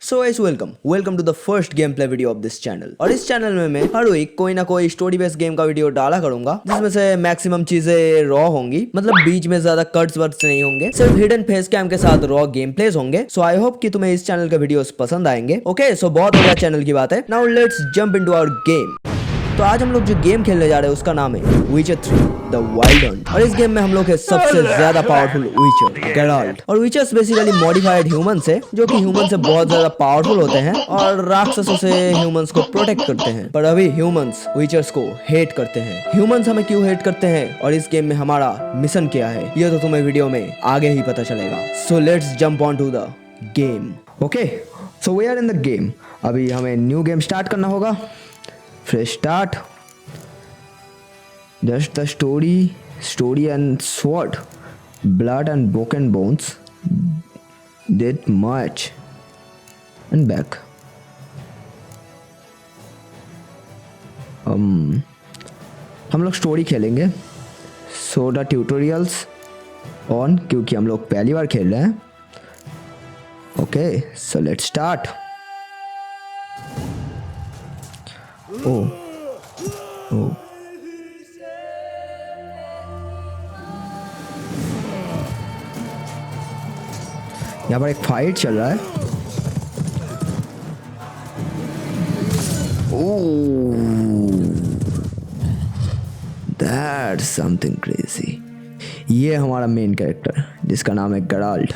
So guys welcome to the first game play video of this channel. और इस channel में मैं हर week कोई ना कोई स्टोरी बेस्ड गेम का वीडियो डाला करूंगा, जिसमें से मैक्सिमम चीजें रॉ होंगी, मतलब बीच में ज्यादा कट्स वर्ड्स नहीं होंगे, सिर्फ हिडन फेस कैम के साथ रॉ गेम प्लेस होंगे। सो आई होप कि तुम्हें इस चैनल के वीडियोस पसंद आएंगे। ओके सो बहुत हो गया चैनल की बात है, now let's jump into our game. तो आज हम लोग जो गेम खेलने जा रहे हैं उसका नाम है विचर 3 द वाइल्ड हंट। और इस गेम में हम लोग है सबसे ज्यादा पावरफुल विचर गेराल्ट। और विचर्स बेसिकली मॉडिफाइड ह्यूमंस है, जो कि ह्यूमन से बहुत ज्यादा पावरफुल होते हैं और राक्षसों से ह्यूमंस को प्रोटेक्ट करते हैं। पर अभी ह्यूमंस विचर्स को हेट करते हैं। ह्यूमंस हमें क्यों हेट करते हैं और इस गेम में हमारा मिशन क्या है, ये तो तुम्हें वीडियो में आगे ही पता चलेगा। So let's jump on to the game. Okay so we are in the game. अभी हमें न्यू गेम स्टार्ट करना होगा। Fresh start. Just the story and sword, blood and broken bones. Did much and back. हम लोग story खेलेंगे। So the tutorials on, क्योंकि हम लोग पहली बार खेल रहे हैं। Okay so let's start. ओ यहाँ पर एक फाइट चल रहा है। That's something crazy. ये हमारा मेन कैरेक्टर जिसका नाम है गेराल्ट।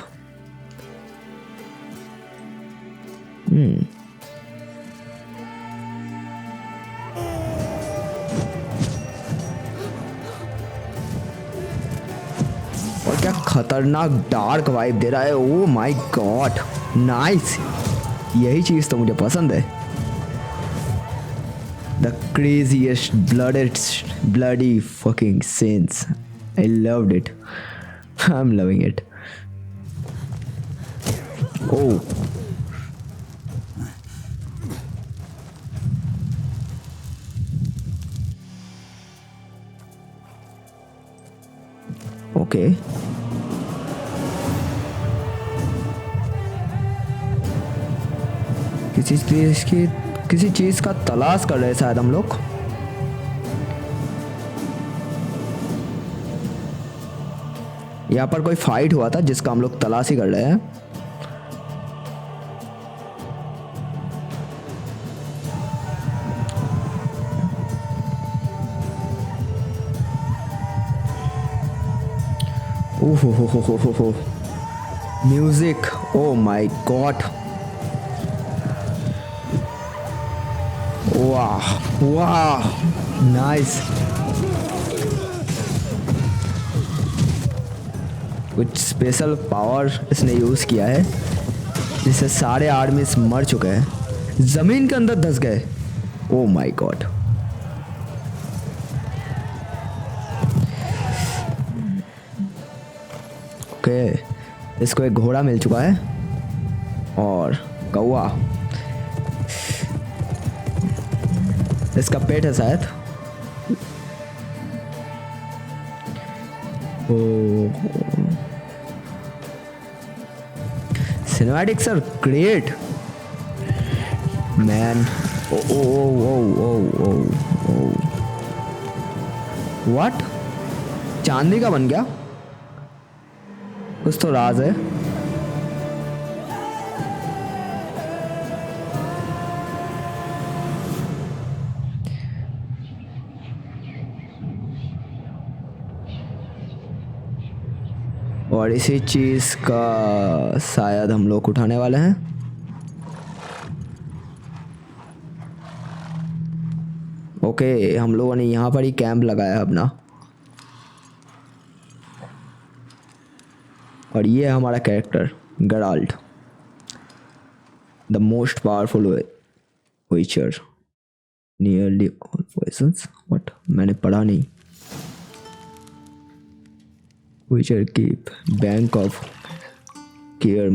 और क्या खतरनाक डार्क वाइब दे रहा है। ओ माय गॉड नाइस, यही चीज तो मुझे पसंद है। The craziest bloody fucking scenes, I loved it, I am loving it. Oh okay किसी चीज का तलाश कर रहे हैं शायद हम लोग। यहाँ पर कोई फाइट हुआ था जिसका हम लोग तलाशी कर रहे हैं। ओहो म्यूजिक, ओ माय गॉड, वाह वाह नाइस। कुछ स्पेशल पावर इसने यूज किया है जिससे सारे आर्मीज मर चुके हैं, जमीन के अंदर धंस गए। Oh my God. ओके इसको एक घोड़ा मिल चुका है और कौवा इसका पेट है शायद। Cinematics are great man. What, चांदी का बन गया? कुछ तो राज है। और इसी चीज का शायद हम लोग उठाने वाले हैं। ओके हम लोगों ने यहाँ पर ही कैंप लगाया है अपना। और ये है हमारा character Geralt, the most powerful witcher, nearly all poisons. What, मैंने पढ़ा नहीं। Witcher keep bank of Kaer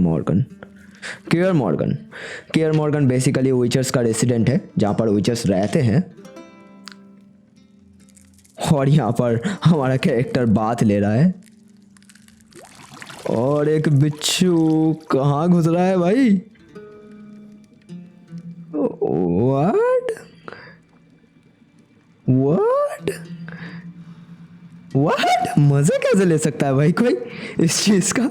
Morhen basically witchers का रेसिडेंट है, जहाँ पर विचर्स रहते हैं। और यहाँ पर हमारा कैरेक्टर बात ले रहा है। और एक बिच्छू कहाँ घुस रहा है भाई? व्हाट व्हाट व्हाट, मजा कैसे ले सकता है भाई कोई इस चीज का?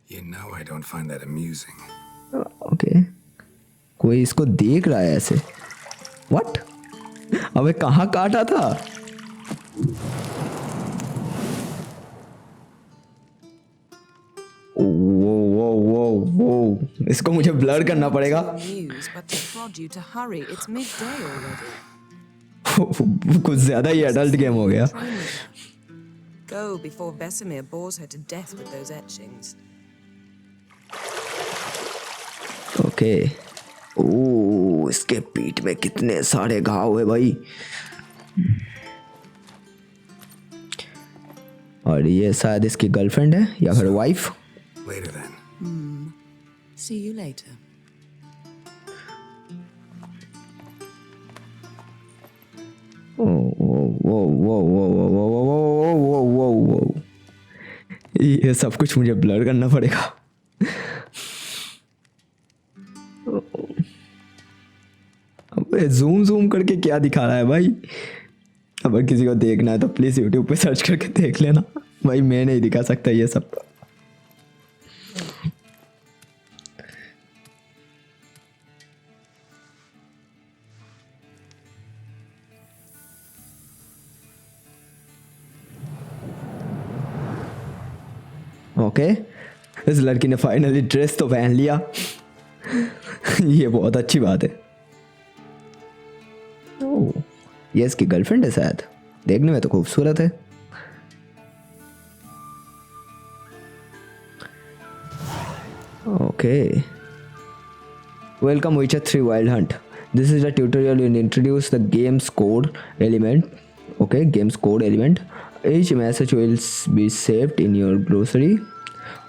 You know I don't find that amusing. Okay, कोई इसको देख रहा है ऐसे। व्हाट, अबे कहाँ काटा था? वो वो वो वो, इसको मुझे ब्लर करना पड़ेगा। News, but to prod you to hurry. It's midday already. कुछ ज्यादा ही एडल्ट गेम हो गया। Train with her. Go before Vesemir bores her to death with those etchings. Okay, ओ इसके पीठ में कितने सारे घाव है भाई। और ये शायद इसकी गर्लफ्रेंड है या फिर wife. Later then. See you later. ओ वो वो वो वो वो वो वो वो वो वो, ये सब कुछ मुझे ब्लर करना पड़ेगा। अबे जूम जूम करके क्या दिखा रहा है भाई? अगर किसी को देखना है तो प्लीज यूट्यूब पे सर्च करके देख लेना भाई, मैं नहीं दिखा सकता ये सब। ओके, इस लड़की ने फाइनली ड्रेस तो पहन लिया। ये बहुत अच्छी बात है। ओह, ये इसकी गर्लफ्रेंड है शायद, देखने में तो खूबसूरत है। Okay, welcome Witcher 3 Wild Hunt. This is a tutorial in introduce the game's code element. Okay, game's code element. Each message will be saved in your glossary,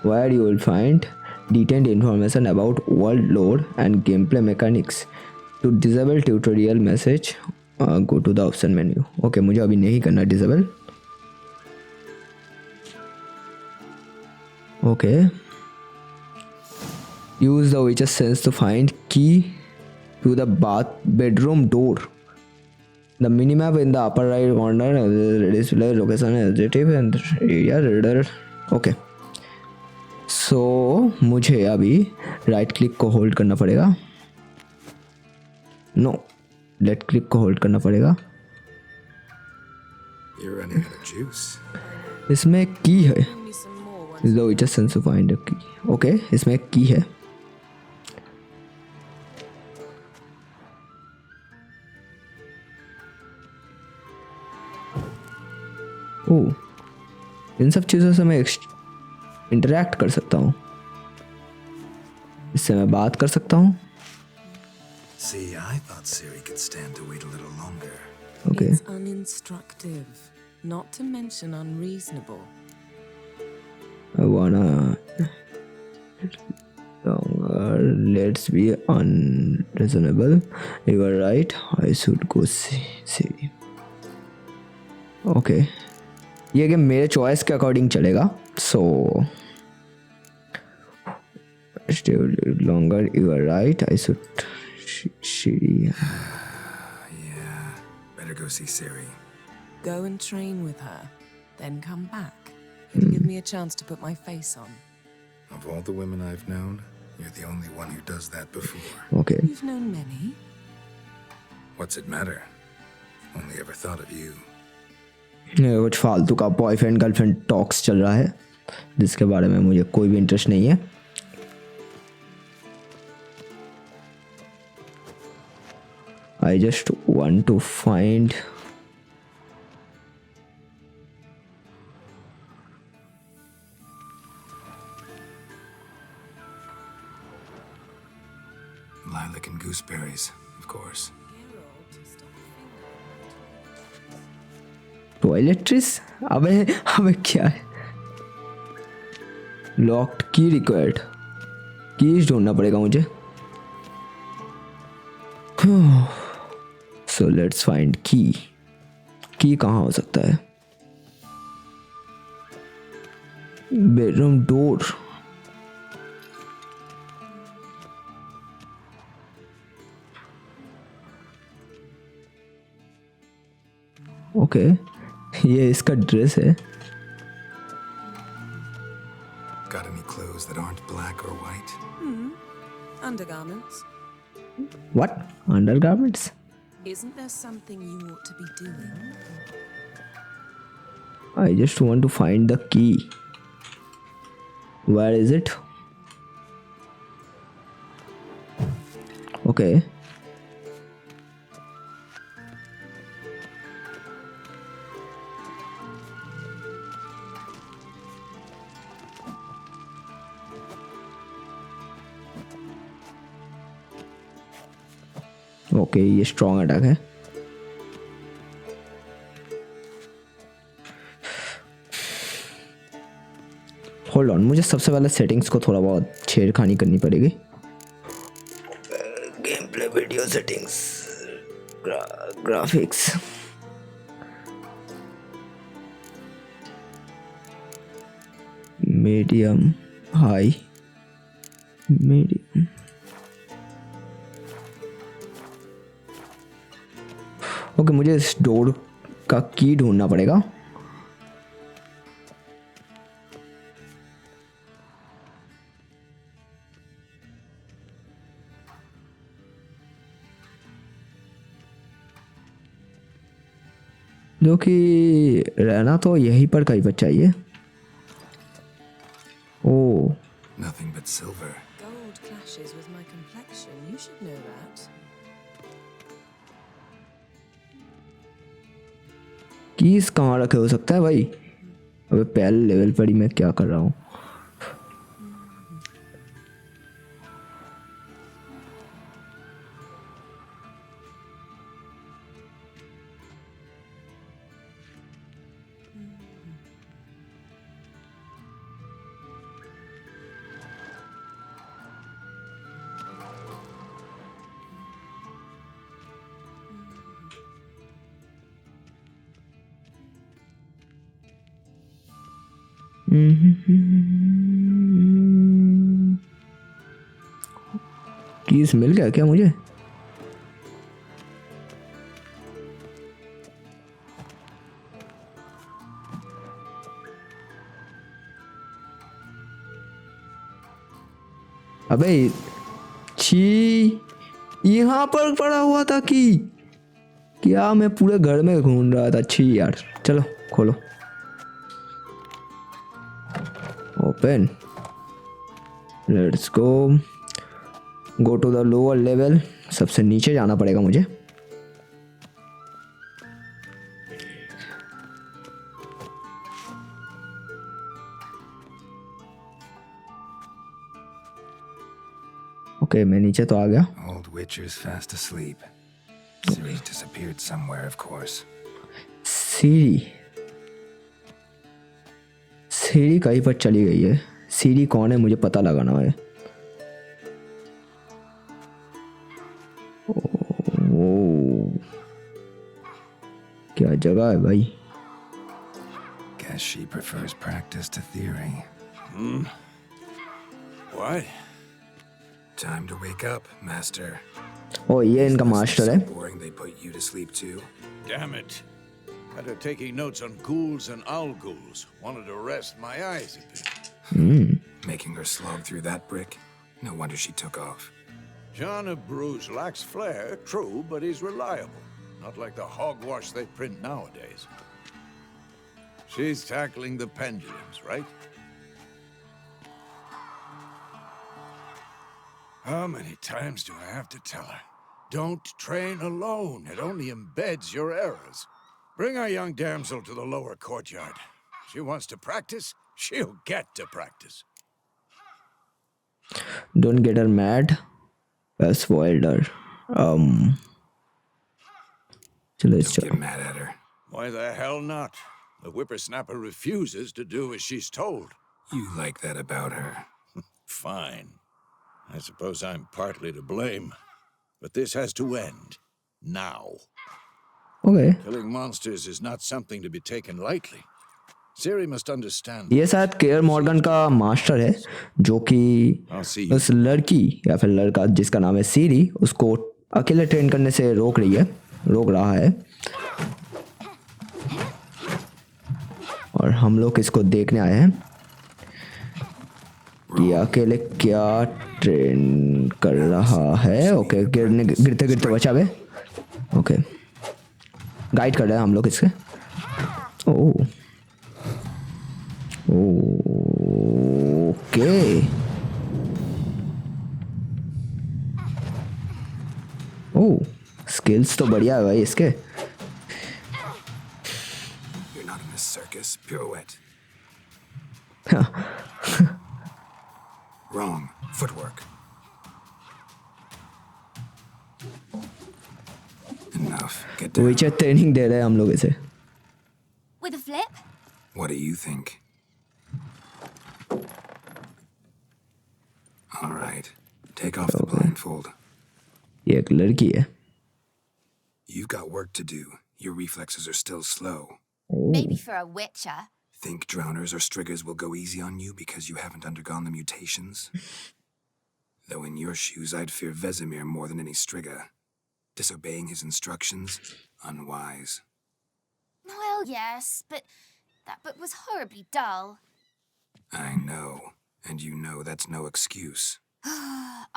where you will find detailed information about world lore and gameplay mechanics. To disable tutorial message, go to the option menu. Okay, मुझे अभी नहीं करना disable. Okay. Use the Witcher sense to find key to the bedroom door. The minimap in the upper right corner display location adjective and area reader. Okay. So मुझे अभी right click को hold करना पड़ेगा। No, left click को hold करना पड़ेगा। You're running out of juice. इसमें की है। Bring me some more once. The Witcher sense to find a key. Okay, इसमें की है। ओह, इन सब चीज़ों से मैं इंटरेक्ट कर सकता हूँ, इससे मैं बात कर सकता हूँ। See, I thought Siri could stand to wait a little longer. Okay, It's uninstructive, not to mention unreasonable. I wanna let's be unreasonable. You are right. I should go see. Okay, ये game मेरे choice के according चलेगा। सो longer, you are right. I should Yeah, better go see Siri. Go and train with her, then come back. It'll give me a chance to put my face on. Of all the women I've known, you're the only one who does that before. Okay, You've known many. What's it matter? Only ever thought of you. कुछ फालतू का boyfriend girlfriend talks चल रहा है जिसके बारे में मुझे कोई भी इंटरेस्ट नहीं है। I just want to find Lilac and gooseberries, of course. टॉयलेट्रिस। अबे अबे क्या है? लॉक्ड की रिक्वायर्ड, कीज ढूंढना पड़ेगा मुझे। सो लेट्स फाइंड की कहाँ हो सकता है? Bedroom door. ओके, ये इसका ड्रेस है। Got any clothes that aren't black or white? Undergarments. What, undergarments? Isn't there something you ought to be doing? I just want to find the key. Where is it? Okay. Okay, ये strong attack है। Hold on, मुझे सबसे पहले settings को थोड़ा बहुत छेड़खानी करनी पड़ेगी। Game play video settings, graphics, medium, high, medium. Okay, मुझे इस डोर का की ढूंढना पड़ेगा। जो कि रहना तो यहीं पर कहीं पर चाहिए। ओ, Nothing but silver. Gold clashes with my complexion. You should know that. Keys कहाँ रखे हो सकता है भाई? अबे पहले लेवल पर ही मैं क्या कर रहा हूँ? कीज मिल गया क्या मुझे? अबे छी, यहाँ पर पड़ा हुआ था कि क्या? मैं पूरे घर में घूम रहा था। छी यार, चलो खोलो, open, let's go to the lower level. सबसे नीचे जाना पड़ेगा मुझे। ओके, मैं नीचे तो आ गया। Old Witcher's fast asleep. Ciri's disappeared somewhere, of course. सीरी, सीरी कहीं पर चली गई है। सीरी कौन है मुझे पता लगाना है। ओ, क्या जगह है भाई? Guess she prefers practice to theory. What? Time to wake up, Master. ओ, ये इनका मास्टर है। So boring they put you to sleep too. Damn it. Had her taking notes on ghouls and owl ghouls. Wanted to rest my eyes a bit. Making her slog through that brick. No wonder she took off. John of Bruges lacks flair, true, but he's reliable. Not like the hogwash they print nowadays. She's tackling the pendulums, right? How many times do I have to tell her? Don't train alone. It only embeds your errors. Bring our young damsel to the lower courtyard. She wants to practice, she'll get to practice. Don't get her mad. Spoiled her. चलो Don't get mad at her. Why the hell not? The whippersnapper refuses to do as she's told. You like that about her. Fine. I suppose I'm partly to blame. But this has to end. Now. Okay, Killing monsters is not something to be taken lightly. Ciri must understand. ये शायद care Morgan का master है, जो कि I'll see you. उस लड़की या फिर लड़का जिसका नाम है सीरी, उसको अकेले ट्रेन करने से रोक रहा है। और हम लोग इसको देखने आए हैं कि अकेले क्या ट्रेन कर रहा है। ओके, गिरते गिरते बचा बे। ओके, गाइड कर रहे हैं हम लोग इसके। ओके, ओह स्किल्स तो बढ़िया है भाई इसके। You're not in a circus. Pirouette. Wrong. Footwork. Enough. Get down. विचर ट्रेनिंग दे रहे हैं हम लोग इसे। With a flip? What do you think? All right. Take off the blindfold. ये एक लड़की है। You've got work to do. Your reflexes are still slow. Maybe for a witcher. Think drowners or striggers will go easy on you because you haven't undergone the mutations? Though in your shoes, I'd fear Vesemir more than any strigger. Disobeying his instructions? Unwise. Well, yes, but that book was horribly dull. I know. And you know that's no excuse.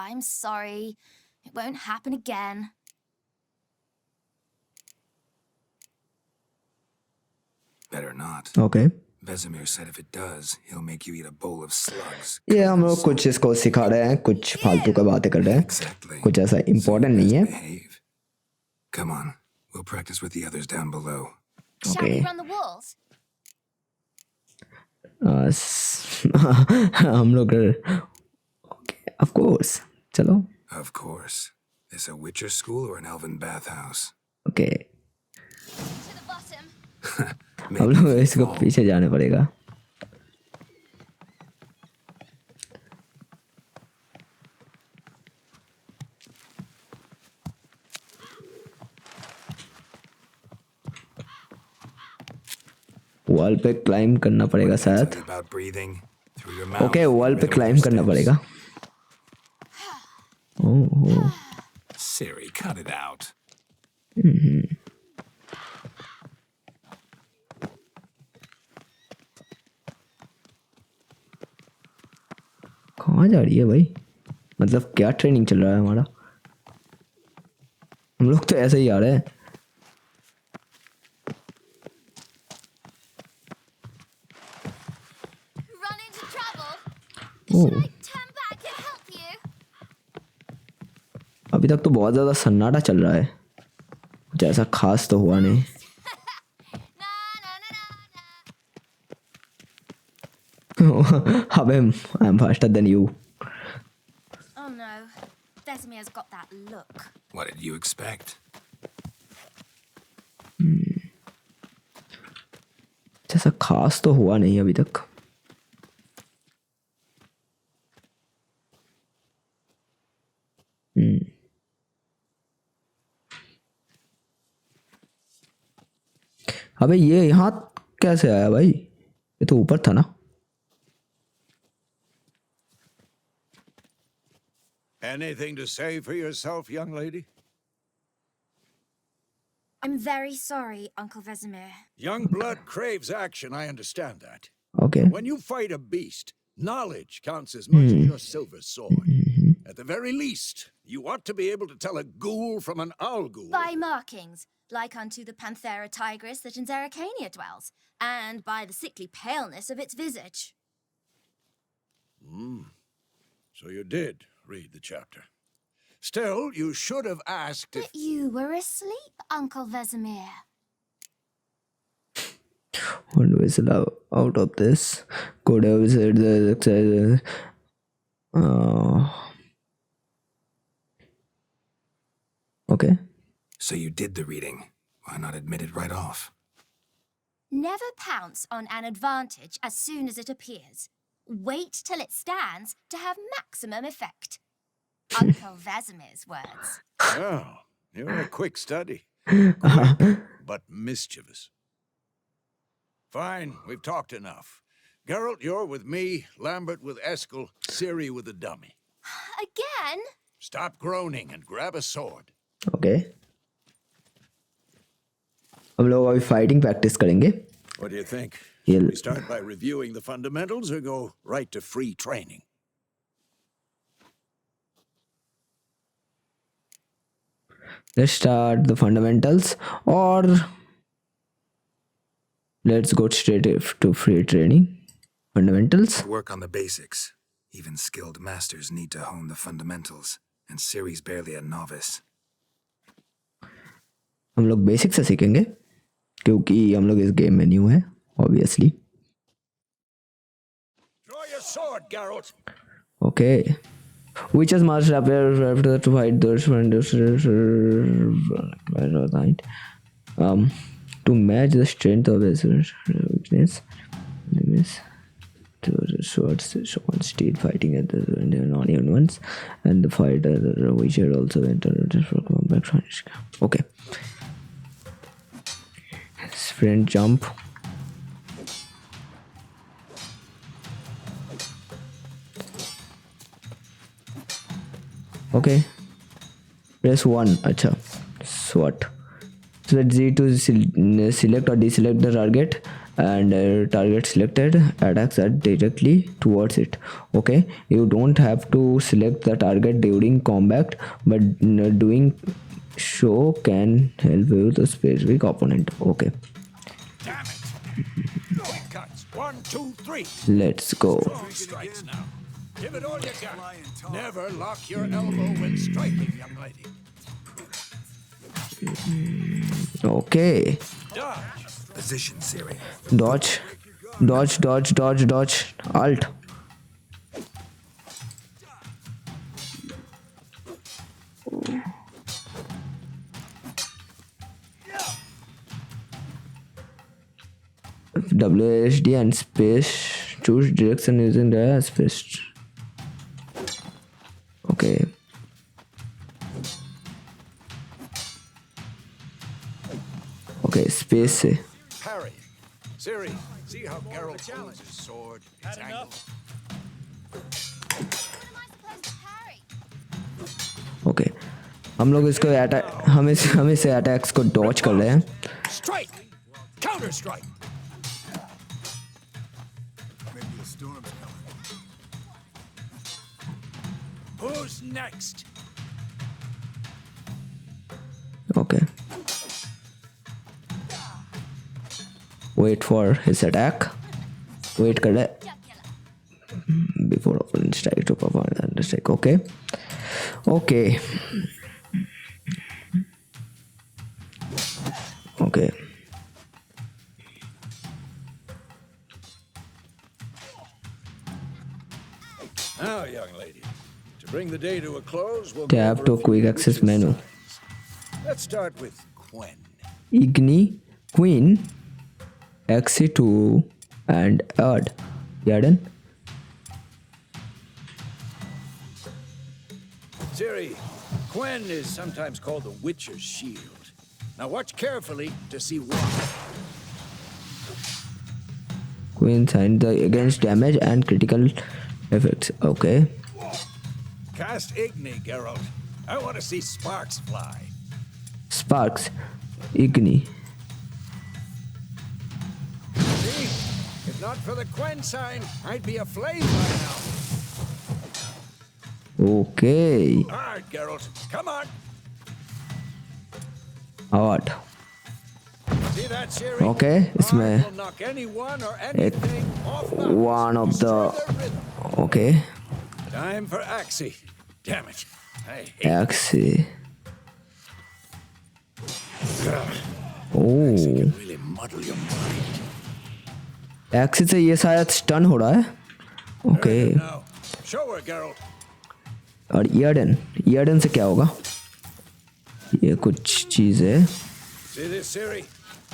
I'm sorry. It won't happen again. Better not. Okay, Vesemir said if it does, he'll make you eat a bowl of slugs. ये हम लोग कुछ इसको सिखा रहे हैं, कुछ फालतू का बातें कर रहे हैं, Exactly. कुछ ऐसा इम्पोर्टेंट नहीं है। Behave. Come on. We'll practice with the others down below. Shall we run the walls? हम लोग ओके, ऑफ कोर्स, चलो। Of course. Is a Witcher school or an elven bathhouse? Okay, To the bottom. हम लोग इसको पीछे जाने पड़ेगा। Wall पे क्लाइम करना पड़ेगा शायद। Tell you about breathing through your mouth. Okay, wall पे क्लाइम करना पड़ेगा। ओह, Siri, cut it out. कहाँ जा रही है भाई? मतलब क्या ट्रेनिंग चल रहा है हमारा? हम लोग तो ऐसे ही आ रहे हैं। Run into trouble? Oh, Should I turn back and help you? अभी तक तो बहुत ज़्यादा सन्नाटा चल रहा है, कुछ ऐसा खास तो हुआ नहीं। Na na na na na. अबे, I am faster than you. Oh no. Vesemir's got that look. What did you expect? ऐसा खास तो हुआ नहीं अभी तक। अबे ये यहाँ कैसे आया भाई? ये तो ऊपर था ना। Anything to say for yourself, young lady? I'm very sorry, Uncle Vesemir. Young blood craves action, I understand that. Okay, When you fight a beast, knowledge counts as much as your silver sword. At the very least, you ought to be able to tell a ghoul from an owl ghoul. By markings, like unto the Panthera tigris that in Zeracania dwells, and by the sickly paleness of its visage. So you did read the chapter. Still, you should have asked if... But you were asleep, Uncle Vesemir. one whistle out of this could have said the okay. So you did the reading. Why not admit it right off? Never pounce on an advantage as soon as it appears. Wait till it stands to have maximum effect. Uncle Vesemir's words. Oh, you're a quick study. Quick, but mischievous. Fine, we've talked enough. Geralt, you're with me, Lambert with Eskel, Ciri with the dummy. Again? Stop groaning and grab a sword. Okay. हम लोग अभी fighting practice करेंगे। What do you think? He'll We start by reviewing the fundamentals or go right to free training? let's start the fundamentals, or let's go straight to free training. Fundamentals. Work on the basics. Even skilled masters need to hone the fundamentals, and Ciri's barely a novice. हम लोग basic से सीखेंगे क्योंकि हम लोग इस game में new है obviously. Draw your sword, Geralt. Okay. Witches must appear to fight those to match the strength of his weakness. Swords on steel fighting at the non-even ones, and the fighter the Witcher also entered for combat. Okay. Sprint jump. Okay. Press 1. Acha. SWAT. So let's Z to select or deselect the target, and target selected attacks directly towards it. Okay, you don't have to select the target during combat, but doing so can help you with a specific opponent. Okay, Damn it! Quick cuts. 1, 2, 3. let's go. Strong strikes now. Give it all you got. Never lock your elbow when striking, young lady. Okay, Dodge. Position, Ciri. dodge, dodge, dodge, dodge, dodge, alt. WSD and space, choose direction using the space. Okay. Okay, space से. Parry. Ciri, see how Geralt holds his sword, its angle. What am I supposed to parry? Okay. हम लोग इसको attack हम इसे attacks को Dodge कर रहे हैं. Strike! Counter strike! Maybe a storm's coming. Who's next? Okay. Wait for his attack. Wait कर रहे before opponent strike to perform the strike. Okay. Okay. Okay. Now, young lady, to bring the day to a close, we'll Tab go over to a few quick access witches' menu. signs. Let's start with Quen. Igni, Queen, Xe2, and Erd. Yarden. Ciri, Quen is sometimes called the Witcher's Shield. Now watch carefully to see why. Queen signed the against damage and critical effects. Okay. Cast Igni, Geralt. I want to see sparks fly. Sparks. Igni. See? If not for the Quen sign, I'd be aflame by now. Okay. All right, Geralt, come on. Hard. See that, Ciri? Okay, इसमें Art will knock anyone or anything off balance. one of Destroy the- their rhythm. Okay. Time for Axie. Damn it. I hate Axie. Oh. really muddle your mind. Axie से ये शायद stun हो रहा है. Okay. Now, show her, Geralt. और ईयरडन से क्या होगा? ये कुछ चीज है. See this, Ciri?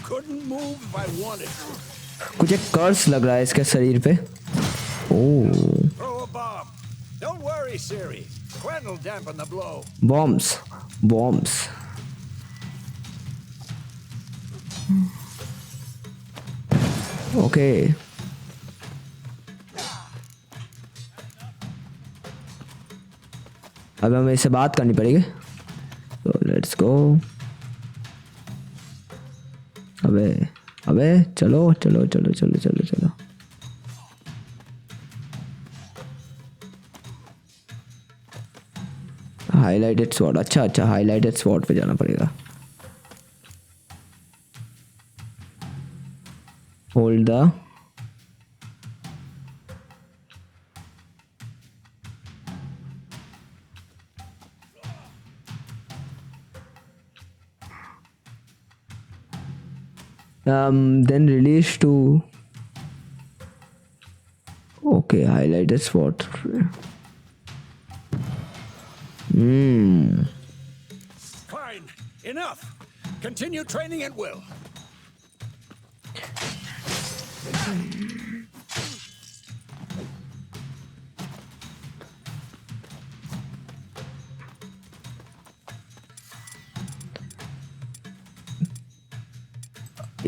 Couldn't move if I wanted to. कुछ एक कर्स लग रहा है इसके शरीर पे. ओह. Throw a bomb. Don't worry, Ciri. Quen will dampen the blow. Bombs. Okay. अब हमें इससे बात करनी पड़ेगी. So let's go. अबे अबे चलो चलो चलो चलो चलो चलो। हाईलाइटेड स्वॉर्ड, अच्छा अच्छा हाईलाइटेड स्वॉर्ड पे जाना पड़ेगा। Hold the then release to okay highlighted spot. Fine. Enough. Continue training at will.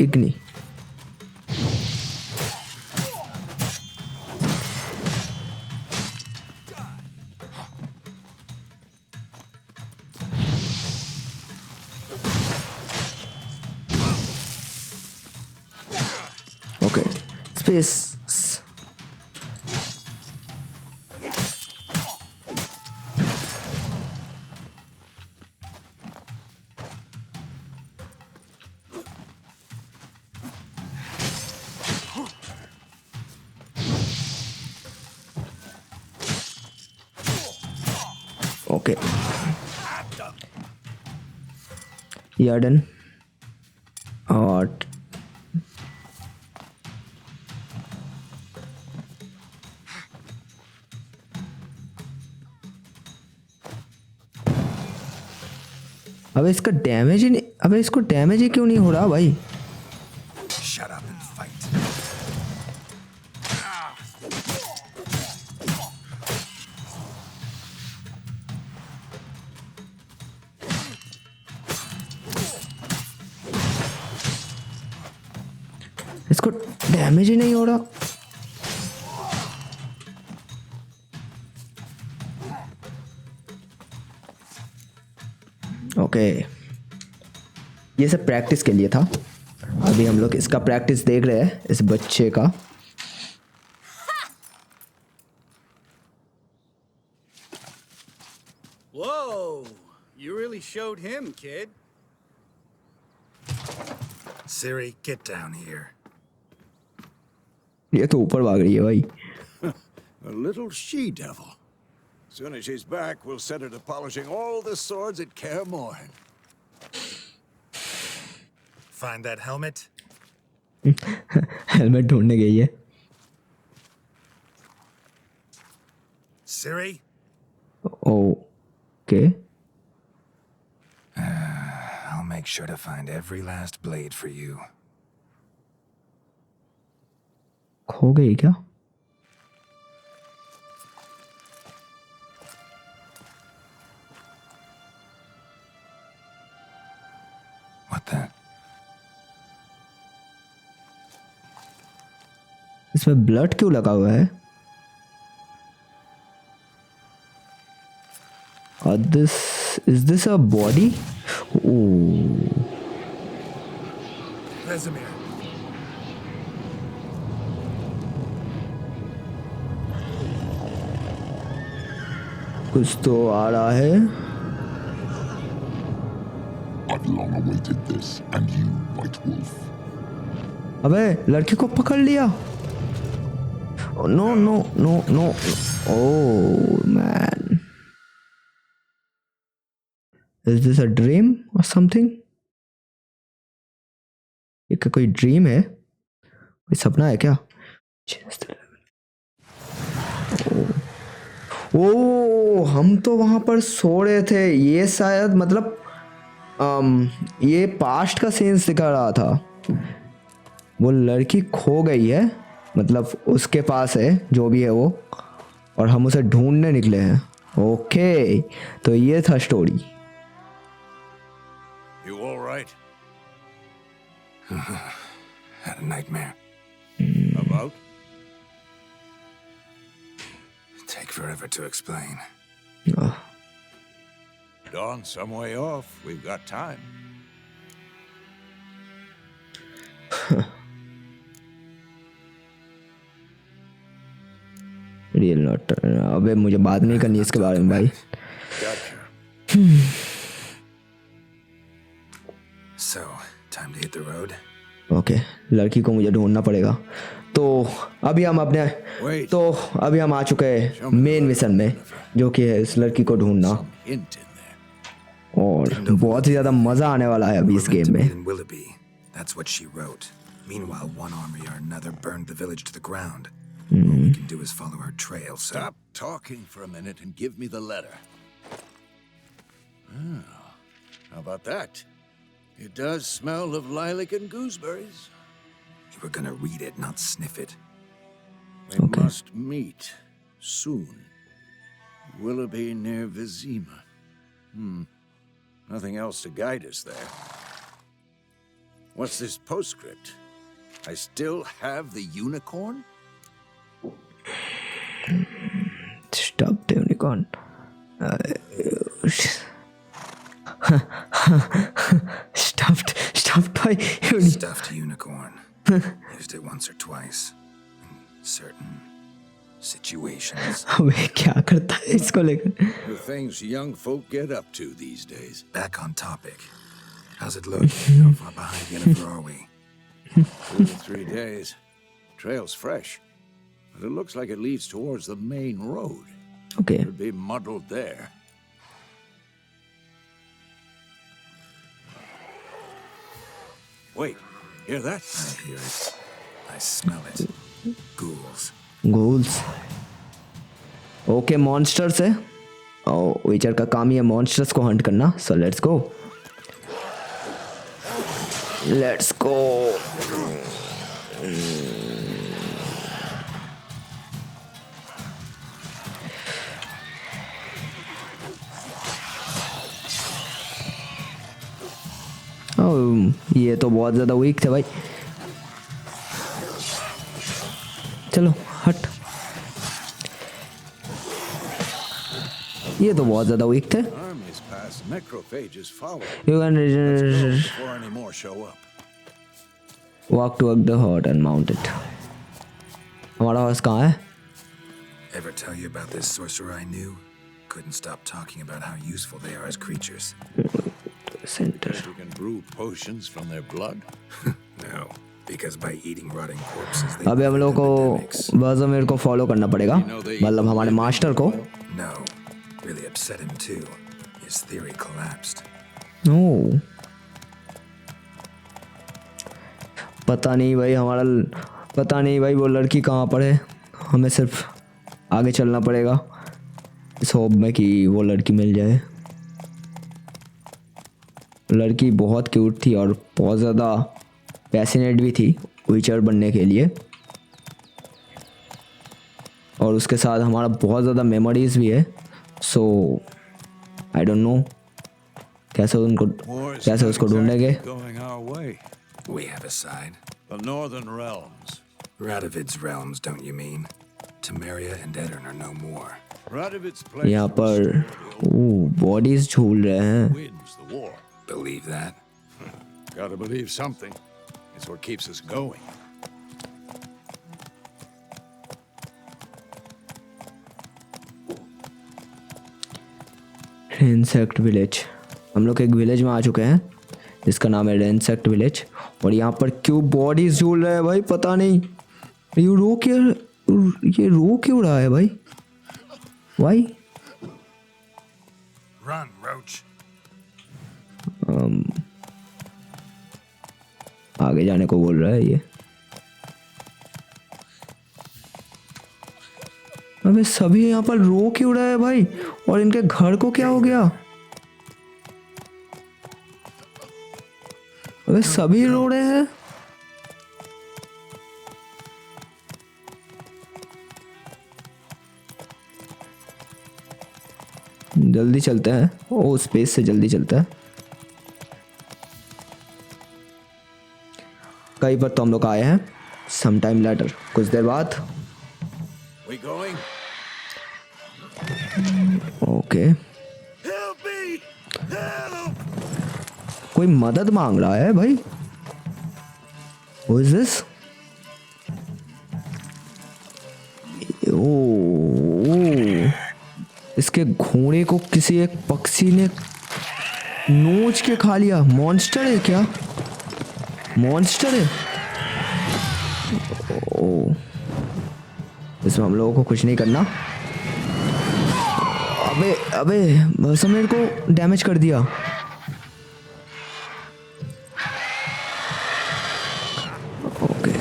Igni. Okay, space. Okay, yeah done. और अबे इसका डैमेज ही नहीं, अबे इसको डैमेज ही क्यों नहीं हो रहा भाई? Shut up and fight. इसको डैमेज ही नहीं हो रहा। ओके ये सब प्रैक्टिस के लिए था। अभी हम लोग इसका प्रैक्टिस देख रहे हैं, इस बच्चे का। Whoa! You really showed him, kid. Siri, get down here. ये तो ऊपर भाग रही है भाई। A little she-devil. Soon as she's back, we'll set her to polishing all the swords at Kaer Morhen. Find that helmet? Helmet ढूंढने गई है। Siri? Okay I'll make sure to find every last blade for you. खो गई क्या? What the? इसमें blood क्यों लगा हुआ है? Is this a body? Ooh. Vesemir. कुछ तो आ रहा है। I've long awaited this, and you, White Wolf. अबे लड़की को पकड़ लिया। No no no no oh man, is this a dream or something? ये क्या कोई ड्रीम है, कोई सपना है क्या? ओ हम तो वहां पर सो रहे थे, ये शायद मतलब ये पास्ट का सीन्स दिखा रहा था। वो लड़की खो गई है, मतलब उसके पास है जो भी है वो, और हम उसे ढूंढने निकले हैं। ओके तो ये था story. You all right? Had a nightmare. About? Take forever to explain. Dawn some way off. We've got time. Real not. अबे मुझे बात नहीं करनी इसके बारे में भाई। Gotcha. So, time to hit the road? Okay, लड़की को मुझे ढूंढना पड़ेगा। तो अभी हम Wait. अभी हम आ चुके हैं मेन मिशन में, जो कि है इस लड़की को ढूंढना, Hint in there. और बहुत ही ज़्यादा मज़ा आने वाला है अभी इस We're meant गेम to में। meet in Willoughby. That's what she wrote. Meanwhile, one army or another burned the village to the ground. All we can do is follow her trail, so... Stop talking for a minute and give me the letter. Ah, how about that? It does smell of lilac and gooseberries. You were gonna read it, not sniff it. We Okay. must meet soon. Willoughby near Vizima. Nothing else to guide us there. What's this postscript? I still have the unicorn? Stop the unicorn. Stuffed by unicorn. Stuffed unicorn. Used it once or twice. In certain situations. अबे क्या करता है इसको लेकर? The things young folk get up to these days. Back on topic. How's it look? How far behind Yennefer are we? 2 to 3 days. Trail's fresh, but it looks like it leads towards the main road. Okay. Could be muddled there. Wait, hear that? I hear it. I smell it. Ghouls. Ghouls. Okay, monsters है। ओ विचर का काम ही है monsters को Hunt करना। सो let's go. Let's go. ये तो बहुत ज़्यादा वीक थे भाई। चलो हट। ये तो बहुत ज़्यादा वीक थे। Armies pass, necrophages follow. You can Before any more show up. walk toward the horde and mount it. हमारा हॉर्स कहाँ है? Ever tell you about this sorcerer I knew? Couldn't stop talking about how useful they are as creatures. Center. You can brew potions from their blood. No, because by eating rotting corpses, they अभी हम लोग को epidemics. बाज़मीर को follow करना पड़ेगा, मतलब हमारे master को। No, really upset him too. His theory collapsed. ओह, पता नहीं भाई वो लड़की कहाँ पर है। हमें सिर्फ आगे चलना पड़ेगा इस होप में कि वो लड़की मिल जाए। लड़की बहुत क्यूट थी और बहुत ज़्यादा पैसिनेट भी थी विचर बनने के लिए, और उसके साथ हमारा बहुत ज़्यादा मेमोरीज भी है। सो आई डोंट नो कैसे उसको ढूंढेंगे। Going our way. We have a side. The northern realms. Radovid's realms, don't you mean? Temeria and Edirn are no more. Radovid's place यहाँ पर बॉडीज झूल रहे हैं। wins the war. Believe that? Gotta believe something. It's what keeps us going. Ransacked village. हम लोग एक village में आ चुके हैं जिसका नाम है रेंसेक्ट विलेज, और यहाँ पर क्यों बॉडीज झूल रहे हैं भाई, पता नहीं। ये रो क्यों रहा है भाई? वाई? Run, Roach. आगे जाने को बोल रहा है ये। अबे सभी यहाँ पर रो क्यों रहा है भाई, और इनके घर को क्या हो गया? अबे सभी रो रहे हैं। जल्दी चलते हैं। ओ स्पेस से जल्दी चलता है। कहीं पर तो हम लोग आए हैं सम टाइम लेटर, कुछ देर बाद। We going? Okay, Help me! Help! कोई मदद मांग रहा है भाई। Who is this? ओ ओह, इसके घोड़े को किसी एक पक्षी ने नोच के खा लिया। मॉन्स्टर है क्या? मॉन्स्टर है। ओह, इसमें हम लोगों को कुछ नहीं करना। अबे अबे बस मेरे को डैमेज कर दिया। ओके,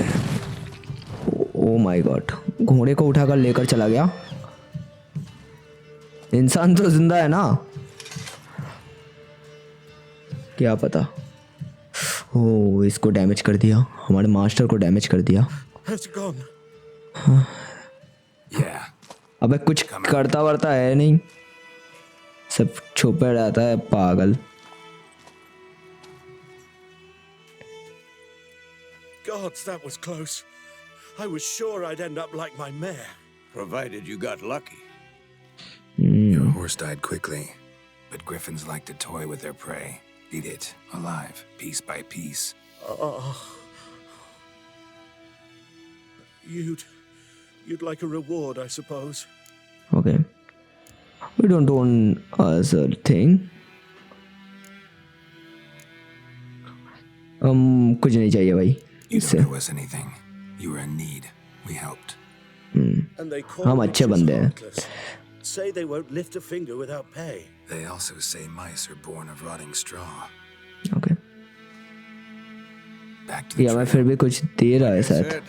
ओ माय गॉड, घोड़े को उठाकर लेकर चला गया। इंसान तो जिंदा है ना, क्या पता। ओ, इसको डैमेज कर दिया, हमारे मास्टर को डैमेज कर दिया। Has it gone? Yeah. अबे कुछ करता वरता है नहीं, सब छुपे रहता है पागल। Gods, that was close. I was sure I'd end up like my mare. Provided you got lucky. Your horse died quickly, but griffins like to toy with their prey. Eat it alive, piece by piece. You'd like a reward, I suppose. Okay, we don't own us a thing. कुछ नहीं चाहिए भाई You इससे। don't owe us anything. You were in need. We helped. And they call हम अच्छे witches बंदे हैं। heartless. Say they won't lift a finger without pay. They also say mice are born of rotting straw. Okay, Back to the या मैं trail. फिर भी कुछ दे रहा है शायद। Said,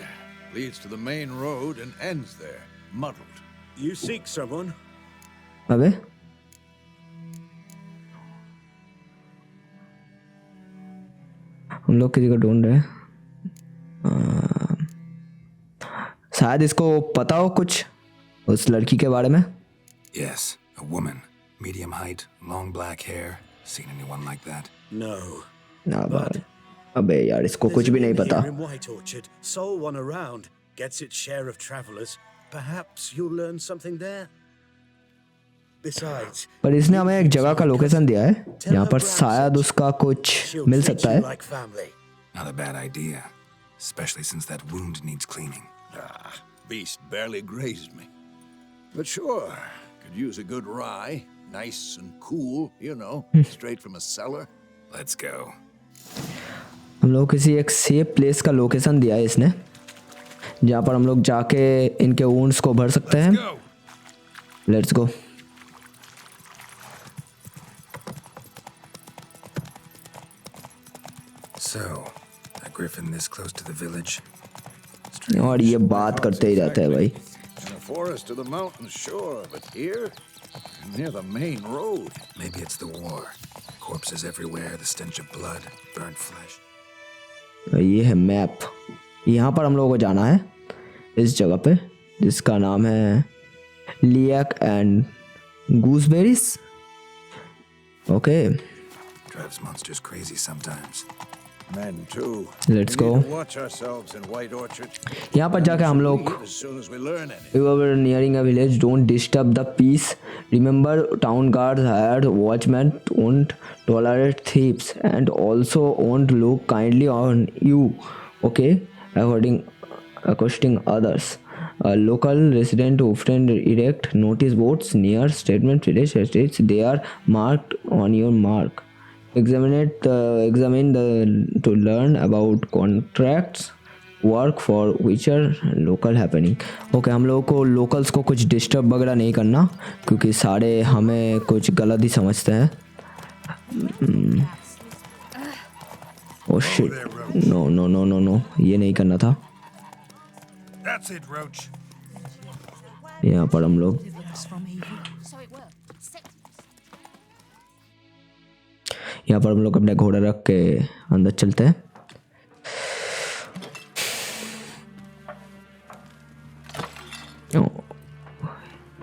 leads to the main road and ends there, muddled. You seek someone? अबे हम लोग किसी को ढूंढ रहे हैं। शायद इसको पता हो कुछ उस लड़की के बारे में। Yes, a woman. Medium height, long black hair. Seen anyone like that? No. ना बात। अबे यार इसको कुछ भी नहीं पता। Here in White Orchard, sole one around, gets its share of travelers. Perhaps you'll learn something there. Besides, पर इसने हमें एक जगह का लोकेशन दिया है जहाँ पर शायद उसका कुछ she'll मिल treat सकता you है। like family. Not a bad idea. Especially since that wound needs cleaning. Ah, beast barely grazed me. But sure, could use a good rye. Nice and cool, you know, straight from a cellar. Let's go. हम लोग किसी एक safe place का location दिया है इसने, जहाँ पर हम लोग जाके इनके वुंड्स को भर सकते हैं। Go! Let's go. So, a griffin this close to the village? और ये बात करते ही रहते हैं भाई। In the forest to the mountains, sure, but here, near the main road. Maybe it's the war. Corpses everywhere, the stench of blood, burnt flesh. ये है map, यहाँ पर हम लोगों को जाना है इस जगह पे जिसका नाम है lilac and gooseberries. Okay, Drives monsters crazy sometimes. Men too. Let's We go. need to watch ourselves in White Orchard. यहाँ पर जाके हम लोग Leave as soon as we learn any. You are nearing a village, don't disturb the peace. Remember, town guards hired watchmen, don't tolerate thieves, and also won't look kindly on you. Okay, accosting others. A local resident often erect notice boards near statement village estates. They are marked on your mark. Examine to learn about contracts, work for विचर local happening. Okay, हम लोगों को locals को कुछ disturb वगैरह नहीं करना क्योंकि सारे हमें कुछ गलत ही समझते हैं। Oh shit, no no no no no, ये नहीं करना था। That's it, Roach. यहाँ पर हम लोग So it will. Sit. यहाँ पर हम लोग अपने घोड़ा रख के अंदर चलते हैं।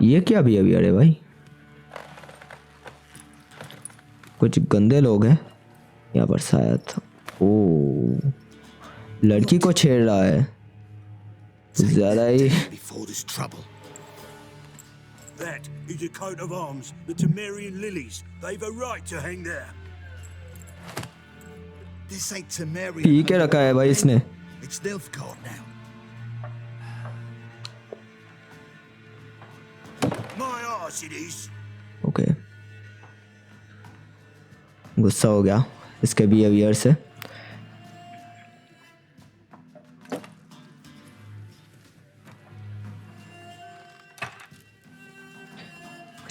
ये क्या भी अभी, अरे भाई कुछ गंदे लोग हैं यहाँ पर शायद। ओ, लड़की को छेड़ रहा है, ज्यादा ही। Before this trouble. That is a coat of arms, the Temerian lilies. They've a right to hang there. This ain't Temerian. P के रखा है भाई इसने। It's Nilfgaard now. ओके, गुस्सा हो गया इसके बिहेवियर से।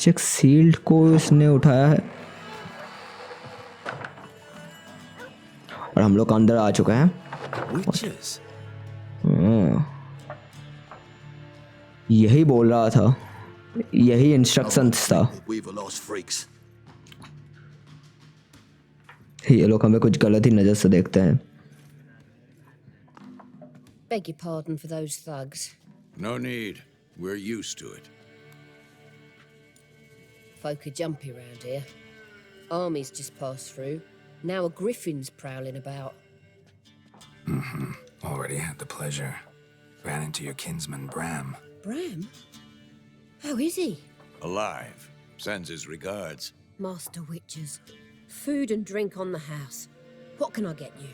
एक सील्ड को इसने उठाया है और हम लोग अंदर आ चुके हैं। Witches? यही बोल रहा था, यही इंस्ट्रक्शंस था। We've lost freaks. ये लोग हमें कुछ गलत ही नजर से देखते हैं। Beg your pardon for those thugs. No need. We're used to it. Folk are jumpy round here. Armies just passed through. Now a griffin's prowling about. Already had the pleasure. Ran into your kinsman, Bram. Bram? How is he? Alive. Sends his regards. Master Witches. Food and drink on the house. What can I get you?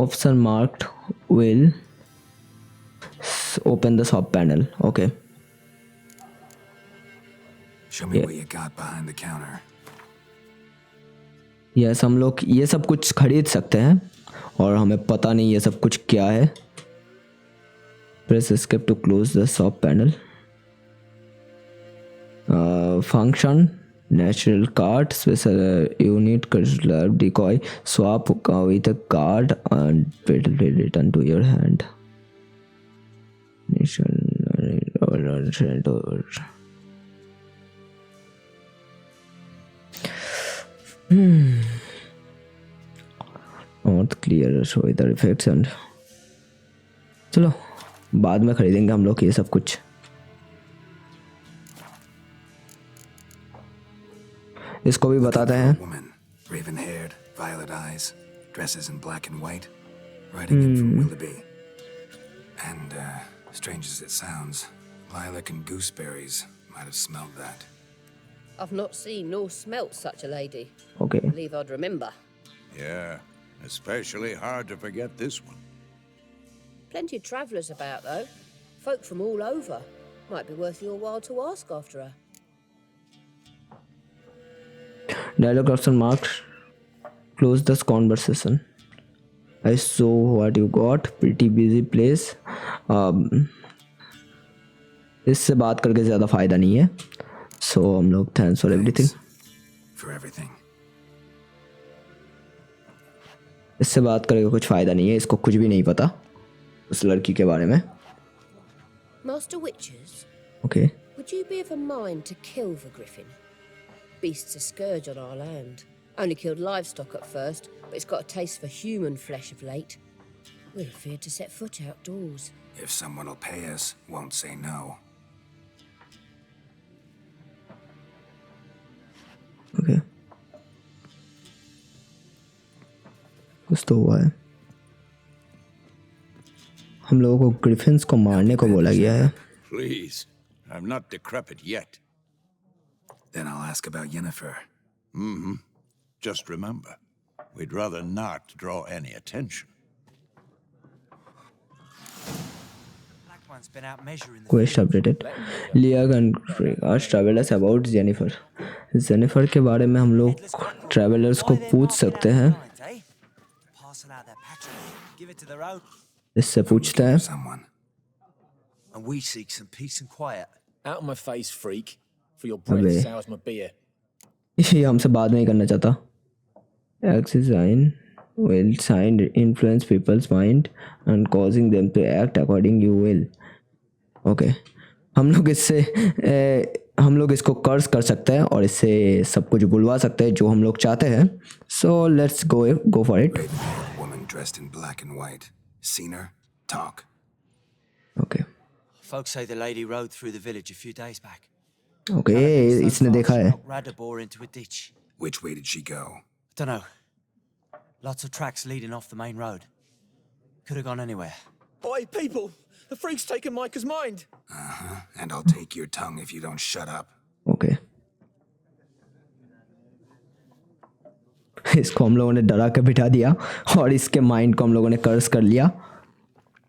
Option marked will open the shop panel. Okay. Show me Yeah. what you got behind the counter. Yes, हम लोग ये सब कुछ खरीद सकते हैं और हमें पता नहीं ये सब कुछ क्या है। Press escape to close the shop panel. Function natural card, special unit, decoy, swap with a card and it will return to your hand. Not clear show the effects and चलो बाद में खरीदेंगे हम लोग ये सब कुछ। इसको भी बताते हैं। Woman, raven-haired, violet eyes, dresses in black and white, riding in from Willoughby. And, strange as it sounds, lilac and gooseberries might have smelled that. I've not seen nor smelt such a lady. Okay. Believe I'd remember. Yeah, especially hard to forget this one. Plenty of travellers about, though. Folk from all over. Might be worth your while to ask after her. Dialogue option marked. Close this conversation. I saw what you got. Pretty busy place. इससे बात करके ज़्यादा फायदा नहीं है। So हम लोग thanks for everything. For everything. इससे बात करके कुछ फायदा नहीं है, इसको कुछ भी नहीं पता उस लड़की के बारे में। Master Witches, Okay. would you be of a mind to kill the griffin? Beast's a scourge on our land. Only killed livestock at first, but it's got a taste for human flesh of late. We're feared to set foot outdoors. If someone will pay us, won't say no. Okay. कुछ तो हुआ है। हम लोगों को Griffin's को मारने को बोला गया है। Please, I'm not decrepit yet. Then I'll ask about Yennefer. Just remember, we'd rather not draw any attention. Quest updated. Liag and asked travelers about Jennifer. Jennifer के बारे में हम लोग travelers को पूछ सकते हैं। इससे पूछते हैं। Someone. And we seek some peace and quiet. Out of my face, freak. For your अबे। breath sours my beer. ये हमसे बात नहीं करना चाहता। Axis sign will sign influence people's mind and causing them to act according you will. Okay. हम लोग इसको कर्स कर सकते हैं और इससे सब कुछ बुलवा सकते हैं जो हम लोग चाहते हैं। So let's go for it. Raven-haired woman dressed in black and white. Seen her? Talk. Okay. Folks say the lady rode through the village a few days back. Okay, इसने देखा है। Radabor into a ditch. Which way did she go? Dunno. Lots of tracks leading off the main road. Could have gone anywhere. Oi, people! The freak's taken Micah's mind! And I'll take your tongue if you don't shut up. Okay. इसको हम लोगों ने डरा के बिठा दिया और इसके माइंड को हम लोगों ने कर्स कर लिया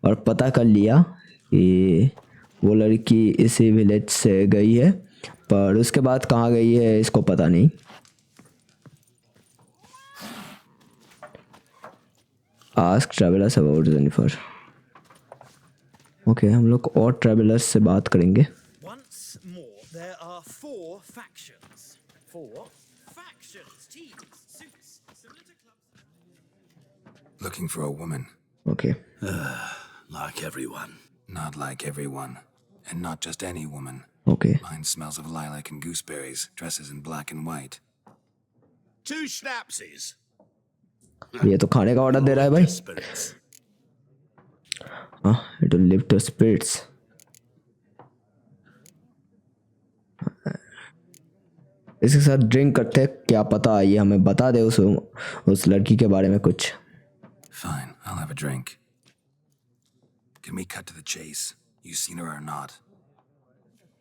और पता कर लिया कि वो लड़की इसी विलेज से गई है, पर उसके बाद कहाँ गई है इसको पता नहीं। Ask travellers about Jennifer. Okay, हम लोग और ट्रैवलर्स से बात करेंगे। Once more, there are 4 factions. 4 factions. Teams, suits, Senator clubs. Looking for a woman. Okay, Like everyone. Not like everyone. And not just any woman. Okay, Mine smells of lilac and gooseberries, dresses in black and white. 2 schnapsies. ये तो खाने का order दे रहा है भाई। Spirits. हाँ, it will lift your spirits. इसके साथ ड्रिंक करते हैं, क्या पता ये हमें बता दे उस लड़की के बारे में कुछ। Fine, I'll have a drink. Can we cut to the chase? You seen her or not?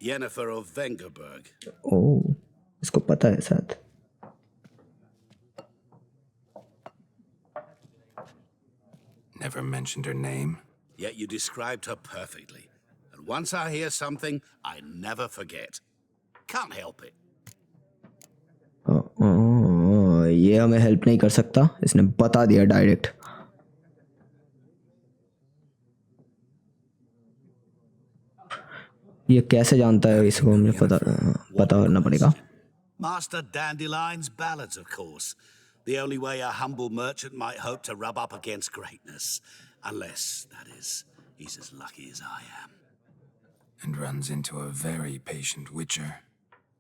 Yennefer of Vengerberg. ओह, इसको पता है शायद। Never mentioned her name. Yet you described her perfectly. And once I hear something, I never forget. Can't help it. ये हमें help नहीं कर सकता, इसने बता दिया डायरेक्ट। ये कैसे जानता है इसको, हमें पता करना पड़ेगा। Master Dandelion's ballads, of course. The only way a humble merchant might hope to rub up against greatness. Unless, that is, he's as lucky as I am. And runs into a very patient witcher.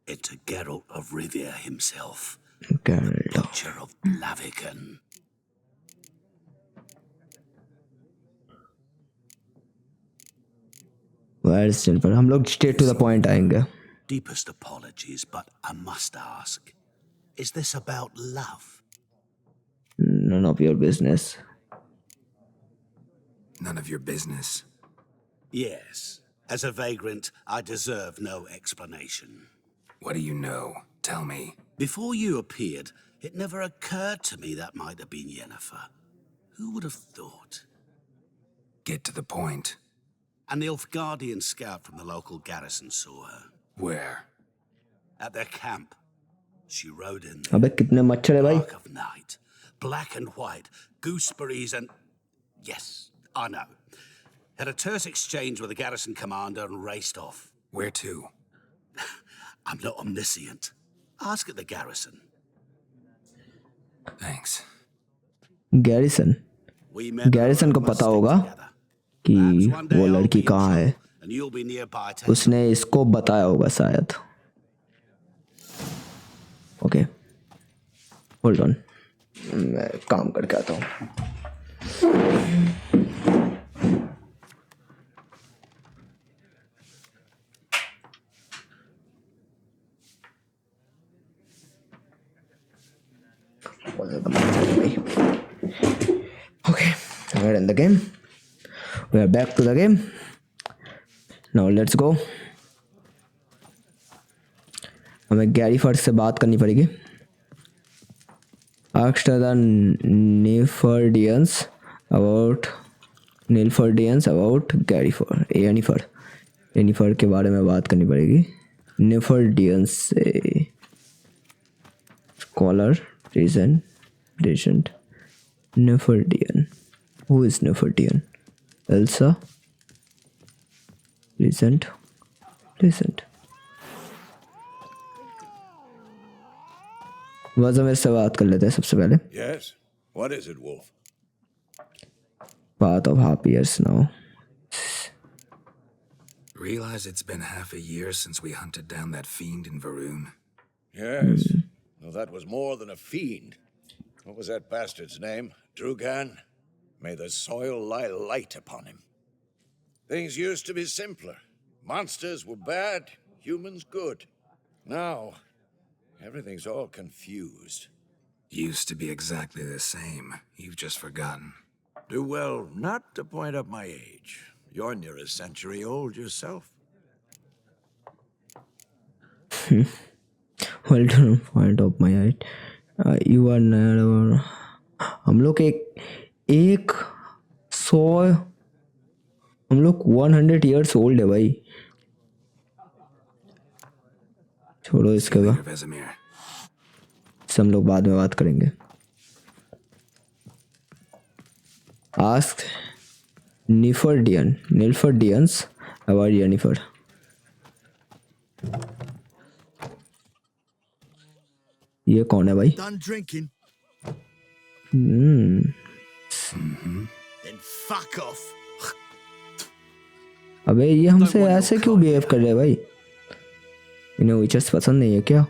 It's a Geralt of Rivia himself. Geralt. Butcher of Blaviken. पर हम लोग straight to the point आएंगे। Deepest apologies, but I must ask. Is this about love? None of your business. None of your business. Yes. As a vagrant, I deserve no explanation. What do you know? Tell me. Before you appeared, it never occurred to me that might have been Yennefer. Who would have thought? Get to the point. An Nilfgaardian scout from the local garrison saw her. Where? At their camp. She rode in अबे कितने मच्छर है भाई? dark of night. Black and white. Gooseberries and... Yes, I know. Had a terse exchange with the garrison commander and raced off. Where to? I'm not omniscient. Ask at the garrison. Thanks. Garrison, We met garrison को पता होगा कि वो लड़की कहाँ है। and you'll be nearby to उसने इसको बताया होगा शायद। ओके, होल्ड ऑन, मैं काम करके आता हूँ। Okay, we're in the game. We are back to the game. Now let's go. हमें गैरी फर्स्ट से बात करनी पड़ेगी। Asked the Nilfgaardians about Yennefer के बारे में बात करनी पड़ेगी। Nilfgaardians से scholar present Nilfgaardian. Who is Nilfgaardian? Elsa present. वाज़मीर से बात कर लेते हैं सबसे पहले। Yes? What is it, Wolf? Path of half years now. Realize it's been half a year since we hunted down that fiend in Varun. Yes. Well, that was more than a fiend. What was that bastard's name? Drugan? May the soil lie light upon him. Things used to be simpler. Monsters were bad, humans good. Now, everything's all confused. Used to be exactly the same. You've just forgotten. Do well not to point up my age. You're near a century old yourself. Well done, point of my height. You are never. हम लोग एक 100 हम लोग 100 years old है भाई। छोड़ो इसके बाद, Later, Vesemir. इससे हम लोग बाद में बात करेंगे। Ask Nilfgaardians about Yennefer. ये कौन है भाई? Done drinking? Then fuck off. अबे ये हमसे ऐसे क्यों बिहेव कर रहे हैं भाई? इन्हें विचर्स पसंद नहीं है क्या?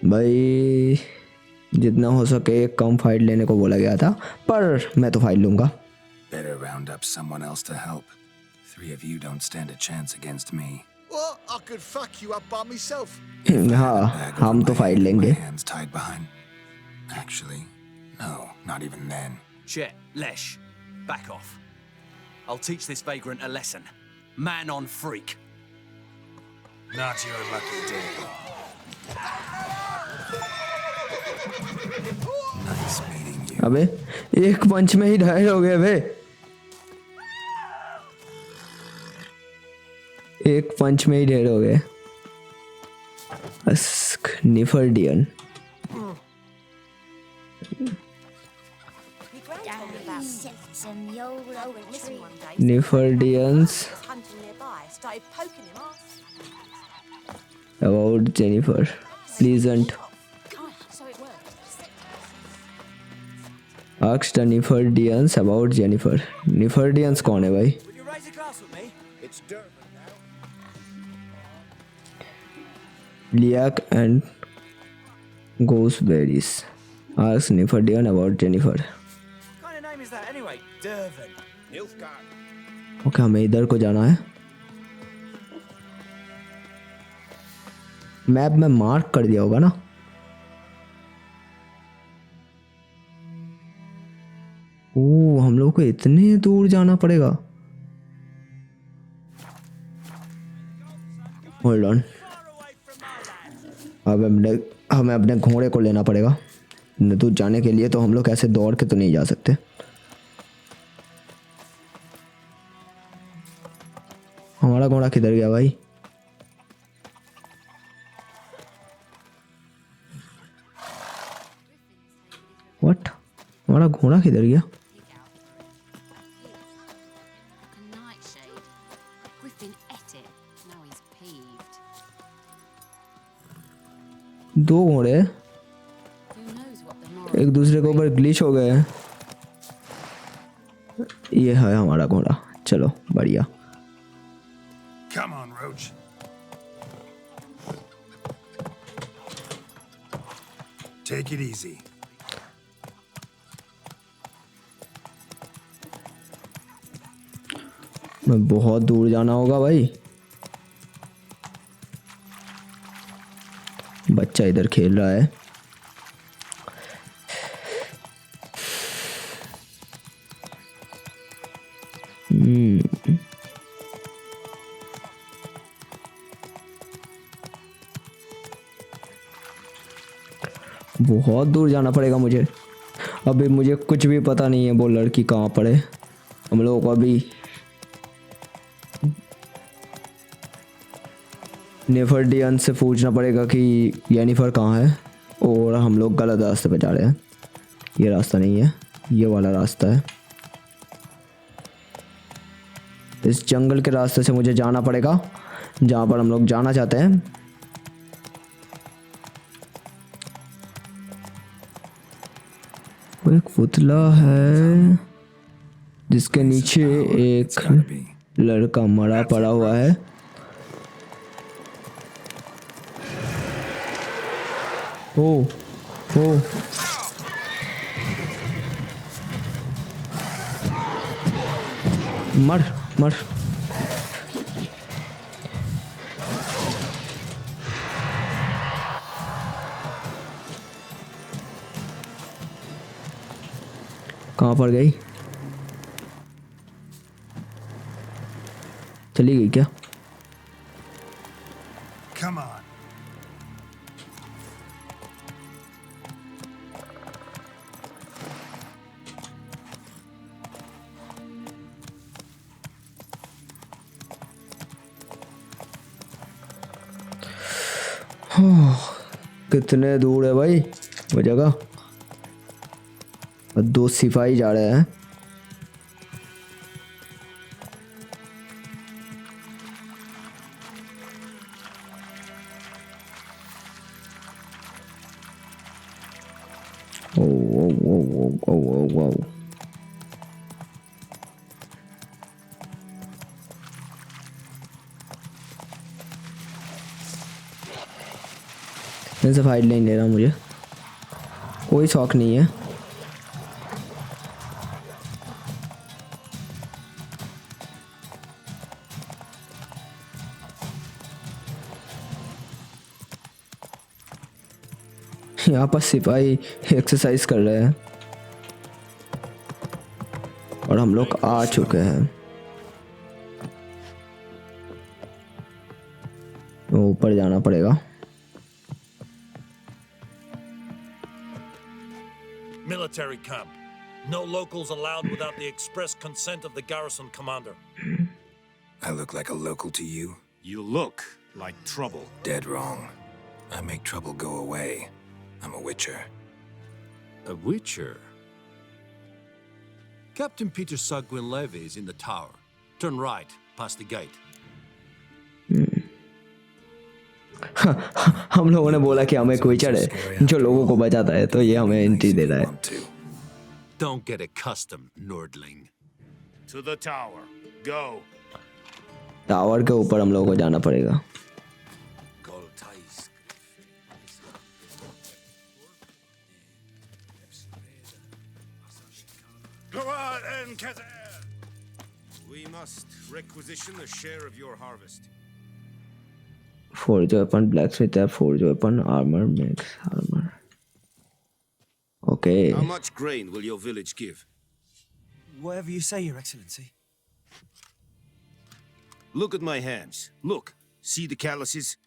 भाई जितना हो सके कम फाइट लेने को बोला गया था, पर मैं तो फाइट लूंगा। Better round up someone else to help. 3 of you don't stand a chance against me. What? I could fuck you up by myself. हाँ, Bag हम over तो my फाइट head with लेंगे। my hands tied behind. Actually, no, not even then. Chet, Lesh, back off. I'll teach this vagrant a lesson. Man on freak. Not your lucky day. Nice meeting you. अबे एक पंच में ही ढाई हो गए बे। एक पंच में ही ढेर हो गए। Nilfgaardian. Some YOLO tree. Nilfgaardians about Yennefer pleasant. Ask the Nilfgaardians about Yennefer. Nilfgaardians कौन है भाई? Will you raise a glass with me? It's Durban now. Lilac and gooseberries. Ask Nilfgaardian about Yennefer. What kind of name is that anyway? Durban. Nilfgaard. Okay, हमें इधर को जाना है। Map में mark कर दिया होगा ना? ओ, हम लोग को इतने दूर जाना पड़ेगा। होल्ड ऑन, अब हमें अपने घोड़े को लेना पड़ेगा। दूर जाने के लिए तो हम लोग ऐसे दौड़ के तो नहीं जा सकते। हमारा घोड़ा किधर गया भाई? व्हाट? हमारा घोड़ा किधर गया? A nightshade. Griffin ate it. Now he's peeved. दो घोड़े Who knows what the moral एक दूसरे के ऊपर ग्लिच हो गए हैं। ये है हमारा घोड़ा। चलो बढ़िया। Come on, Roach. Take it easy. मैं बहुत दूर जाना होगा भाई। बच्चा इधर खेल रहा है। बहुत दूर जाना पड़ेगा मुझे। अभी मुझे कुछ भी पता नहीं है वो लड़की कहाँ पर है। हम लोगों को अभी नेफर्डियन से पूछना पड़ेगा कि जेनिफर कहाँ है, और हम लोग गलत रास्ते पे जा रहे हैं। ये रास्ता नहीं है, ये वाला रास्ता है। इस जंगल के रास्ते से मुझे जाना पड़ेगा जहाँ पर हम लोग जाना चाहते हैं। वो एक पुतला है जिसके नीचे एक लड़का मरा पड़ा हुआ है। ओ ओ मर मर। कहाँ पर गई? चली गई क्या? Come on. कितने दूर है भाई वो जगह। और 2 सिपाही जा रहे हैं। ओ इनसे फाइट नहीं ले रहा, मुझे कोई शौक नहीं है। यहाँ पर सिपाही एक्सरसाइज कर रहे हैं और हम लोग आ चुके हैं। ऊपर जाना पड़ेगा। Military camp. No locals allowed without the express consent of the garrison commander. I look like a local to you? You look like trouble. Dead wrong. I make trouble go away. I'm a witcher. A witcher? Captain Peter Sagwin Levy is in the tower. Turn right, past the gate. हम लोगों ने बोला कि हमें कोई चढ़े जो लोगों को बचाता है, तो ये हमें एंट्री दे रहा है। Don't get accustomed, Nordling. To the tower. Go. Tower के ऊपर हम लोगों को जाना पड़ेगा। Go on, Enkater! We must requisition a share of your harvest. Forge weapon, blacksmith tab, forge weapon, armor, makes armor. Okay. How much grain will your village give? Whatever you say, Your Excellency. Look at my hands. Look. See the calluses?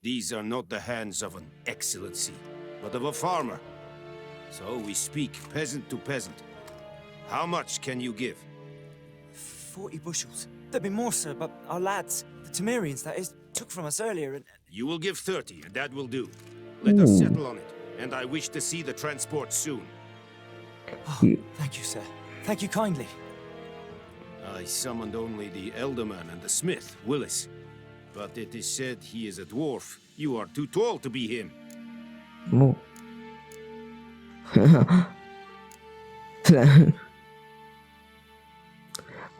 These are not the hands of an excellency, but of a farmer. So we speak peasant to peasant. How much can you give? 40 bushels. There'd be more, sir, but our lads, the Temerians, that is, took from us earlier and... You will give 30, and that will do. Let us settle on it, and I wish to see the transport soon. Oh, thank you, sir. Thank you kindly. I summoned only the Elderman and the smith, Willis. But it is said he is a dwarf. You are too tall to be him. Oh.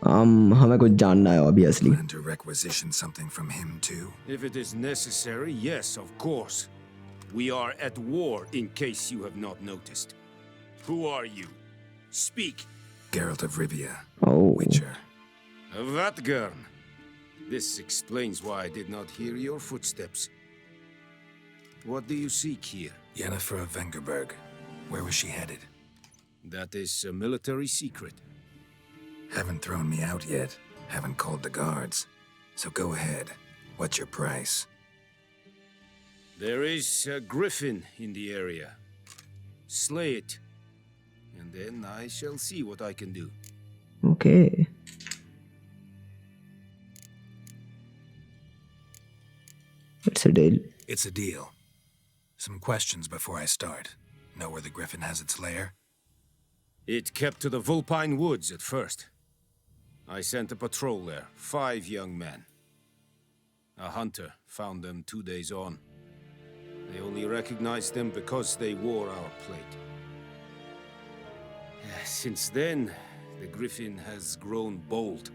हमें कुछ जानना है obviously. Plan to requisition something from him too? If it is necessary, yes, of course. We are at war, in case you have not noticed. Who are you? Speak. Geralt of Rivia. Oh. Witcher. Vatgern. This explains why I did not hear your footsteps. What do you seek here? Yennefer of Vengerberg. Where was she headed? That is a military secret. Haven't thrown me out yet. Haven't called the guards. So go ahead. What's your price? There is a griffin in the area. Slay it. And then I shall see what I can do. Okay. It's a deal. It's a deal. Some questions before I start. Know where the griffin has its lair? It kept to the Vulpine Woods at first. I sent a patrol there, 5 young men. A hunter found them 2 days on. They only recognized them because they wore our plate. Since then, the griffin has grown bold.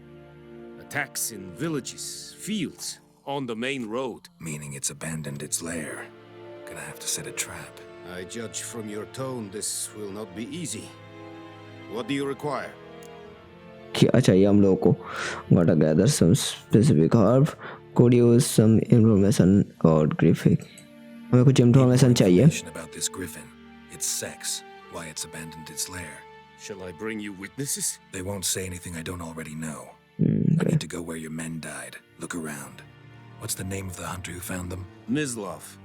Attacks in villages, fields, on the main road. Meaning it's abandoned its lair. Gonna have to set a trap. I judge from your tone this will not be easy. What do you require? क्या चाहिए हम लोगों को? Gotta gather some specific herb. Could use some information about griffin. हमें कुछ information चाहिए. About this griffin, its sex, why it's abandoned its lair. Shall I bring you witnesses? They won't say anything I don't already know. Okay. I need to go where your men died. Look around. What's the name of the hunter who found them? Mislav.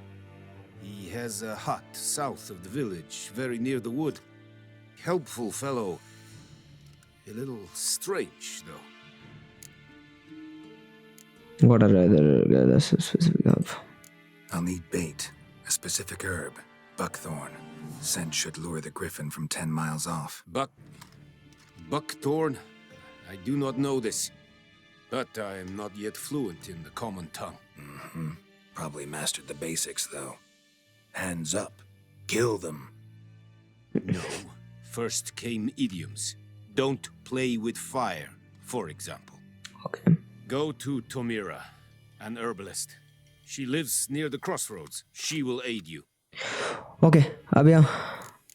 He has a hut south of the village, very near the wood. Helpful fellow. A little strange, though. Gotta rather gather some specific herb. I'll need bait, a specific herb, buckthorn. Scent should lure the griffin from 10 miles off. Buckthorn? I do not know this, but I am not yet fluent in the common tongue. Mm-hmm. Probably mastered the basics, though. Hands up. Kill them. No. First came idioms. Don't play with fire, for example. Okay. Go to Tomira, an herbalist. She lives near the crossroads. She will aid you. Okay, अब यहाँ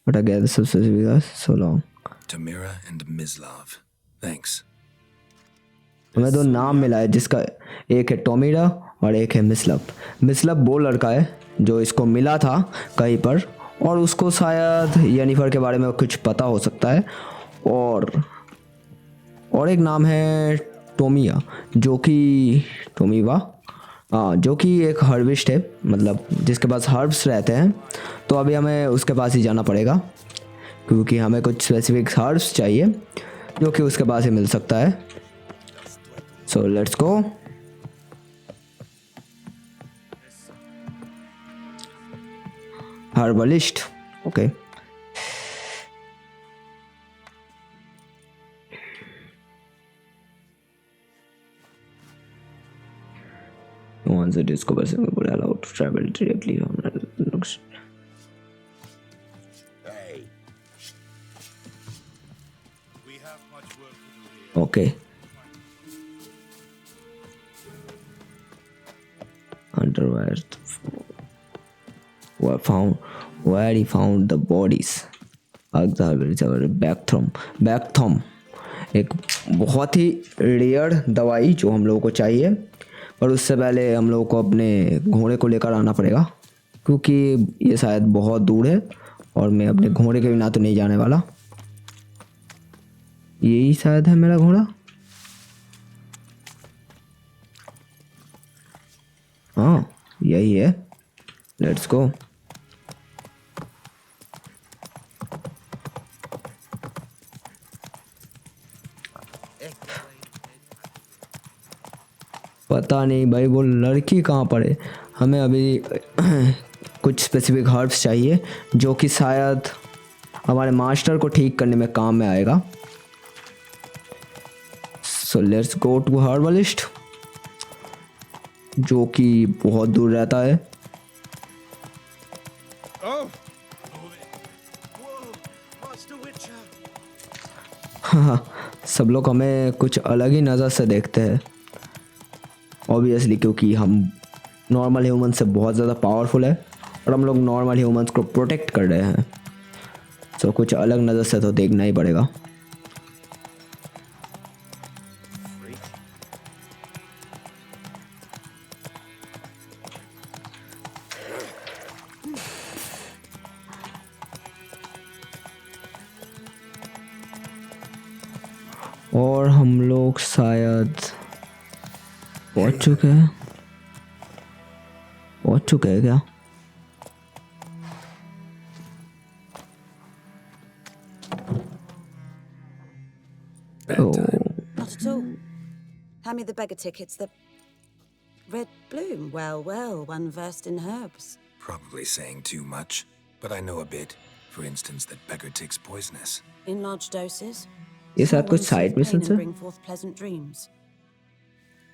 what are the specific so long. Tomira and Mislav. Thanks. हमें दो नाम मिला है जिसका एक है टोमिरा और एक है मिसलब। मिसलब वो लड़का है जो इसको मिला था कहीं पर और उसको शायद येनिफर के बारे में कुछ पता हो सकता है और एक नाम है टोमिया जो कि टोमीवा जो कि एक हर्बिस्ट है, मतलब जिसके पास हर्ब्स रहते हैं। तो अभी हमें उसके पास ही जाना पड़ेगा क्योंकि हमें कुछ स्पेसिफिक हर्ब्स चाहिए जो कि उसके पास ही मिल सकता है। सो let's go. Herbalist, okay. Once it discovers it will allow to travel directly on looks. Hey. We have much work to do here. Okay. Where he found the bodies. बैकथॉम एक बहुत ही rare दवाई जो हम लोगों को चाहिए, और उससे पहले हम लोगों को अपने घोड़े को लेकर आना पड़ेगा क्योंकि ये शायद बहुत दूर है और मैं अपने घोड़े के बिना तो नहीं जाने वाला। यही शायद है मेरा घोड़ा। हाँ यही है, लेट्स गो। पता नहीं भाई वो लड़की कहाँ पर है। हमें अभी कुछ स्पेसिफिक हर्ब्स चाहिए जो कि शायद हमारे मास्टर को ठीक करने में काम में आएगा। So let's go to herbalist जो कि बहुत दूर रहता है। हाँ, सब लोग हमें कुछ अलग ही नज़र से देखते हैं ऑब्वियसली क्योंकि हम नॉर्मल ह्यूमन से बहुत ज़्यादा पावरफुल है और हम लोग नॉर्मल ह्यूमंस को प्रोटेक्ट कर रहे हैं। सो कुछ अलग नज़र से तो देखना ही पड़ेगा। और हम लोग शायद पहुंच चुके हैं क्या? Not at all. Hand me the beggar tickets. The red bloom. Well, one versed in herbs. Probably saying too much, but I know a bit. For instance, that beggar tick's poisonous. In large doses. ये शायद कुछ side mission है। Bring forth pleasant dreams,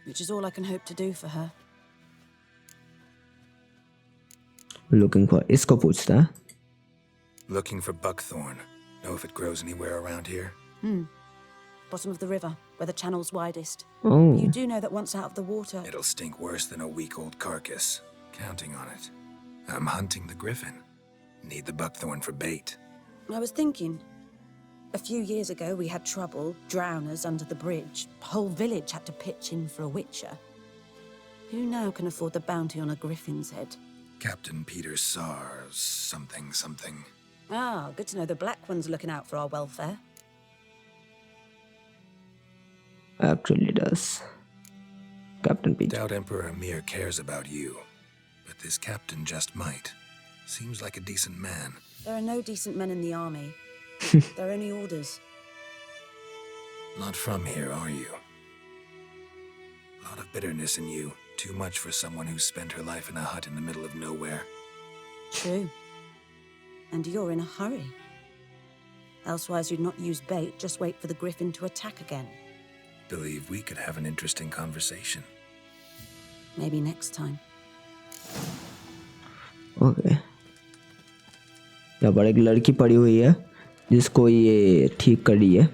which is all I can hope to do for her. Looking for इसको पूछता है। Looking for buckthorn. Know if it grows anywhere around here? Bottom of the river, where the channel's widest. Oh. You do know that once out of the water... It'll stink worse than a week-old carcass. Counting on it. I'm hunting the griffin. Need the buckthorn for bait. I was thinking... A few years ago, we had trouble, drowners under the bridge. The whole village had to pitch in for a witcher. Who now can afford the bounty on a griffin's head? Captain Peter Sars, something. Ah, good to know the Black One's looking out for our welfare. Actually does. Captain Peter. Doubt Emperor Amir cares about you, but this captain just might. Seems like a decent man. There are no decent men in the army. They're only orders. Not from here, are you? A lot of bitterness in you. Too much for someone who spent her life in a hut in the middle of nowhere. True. And you're in a hurry. Elsewise you'd not use bait, just wait for the griffin to attack again. Believe we could have an interesting conversation. Maybe next time. Okay, यहाँ पर एक लड़की पड़ी हुई है जिसको ये ठीक कर रही है।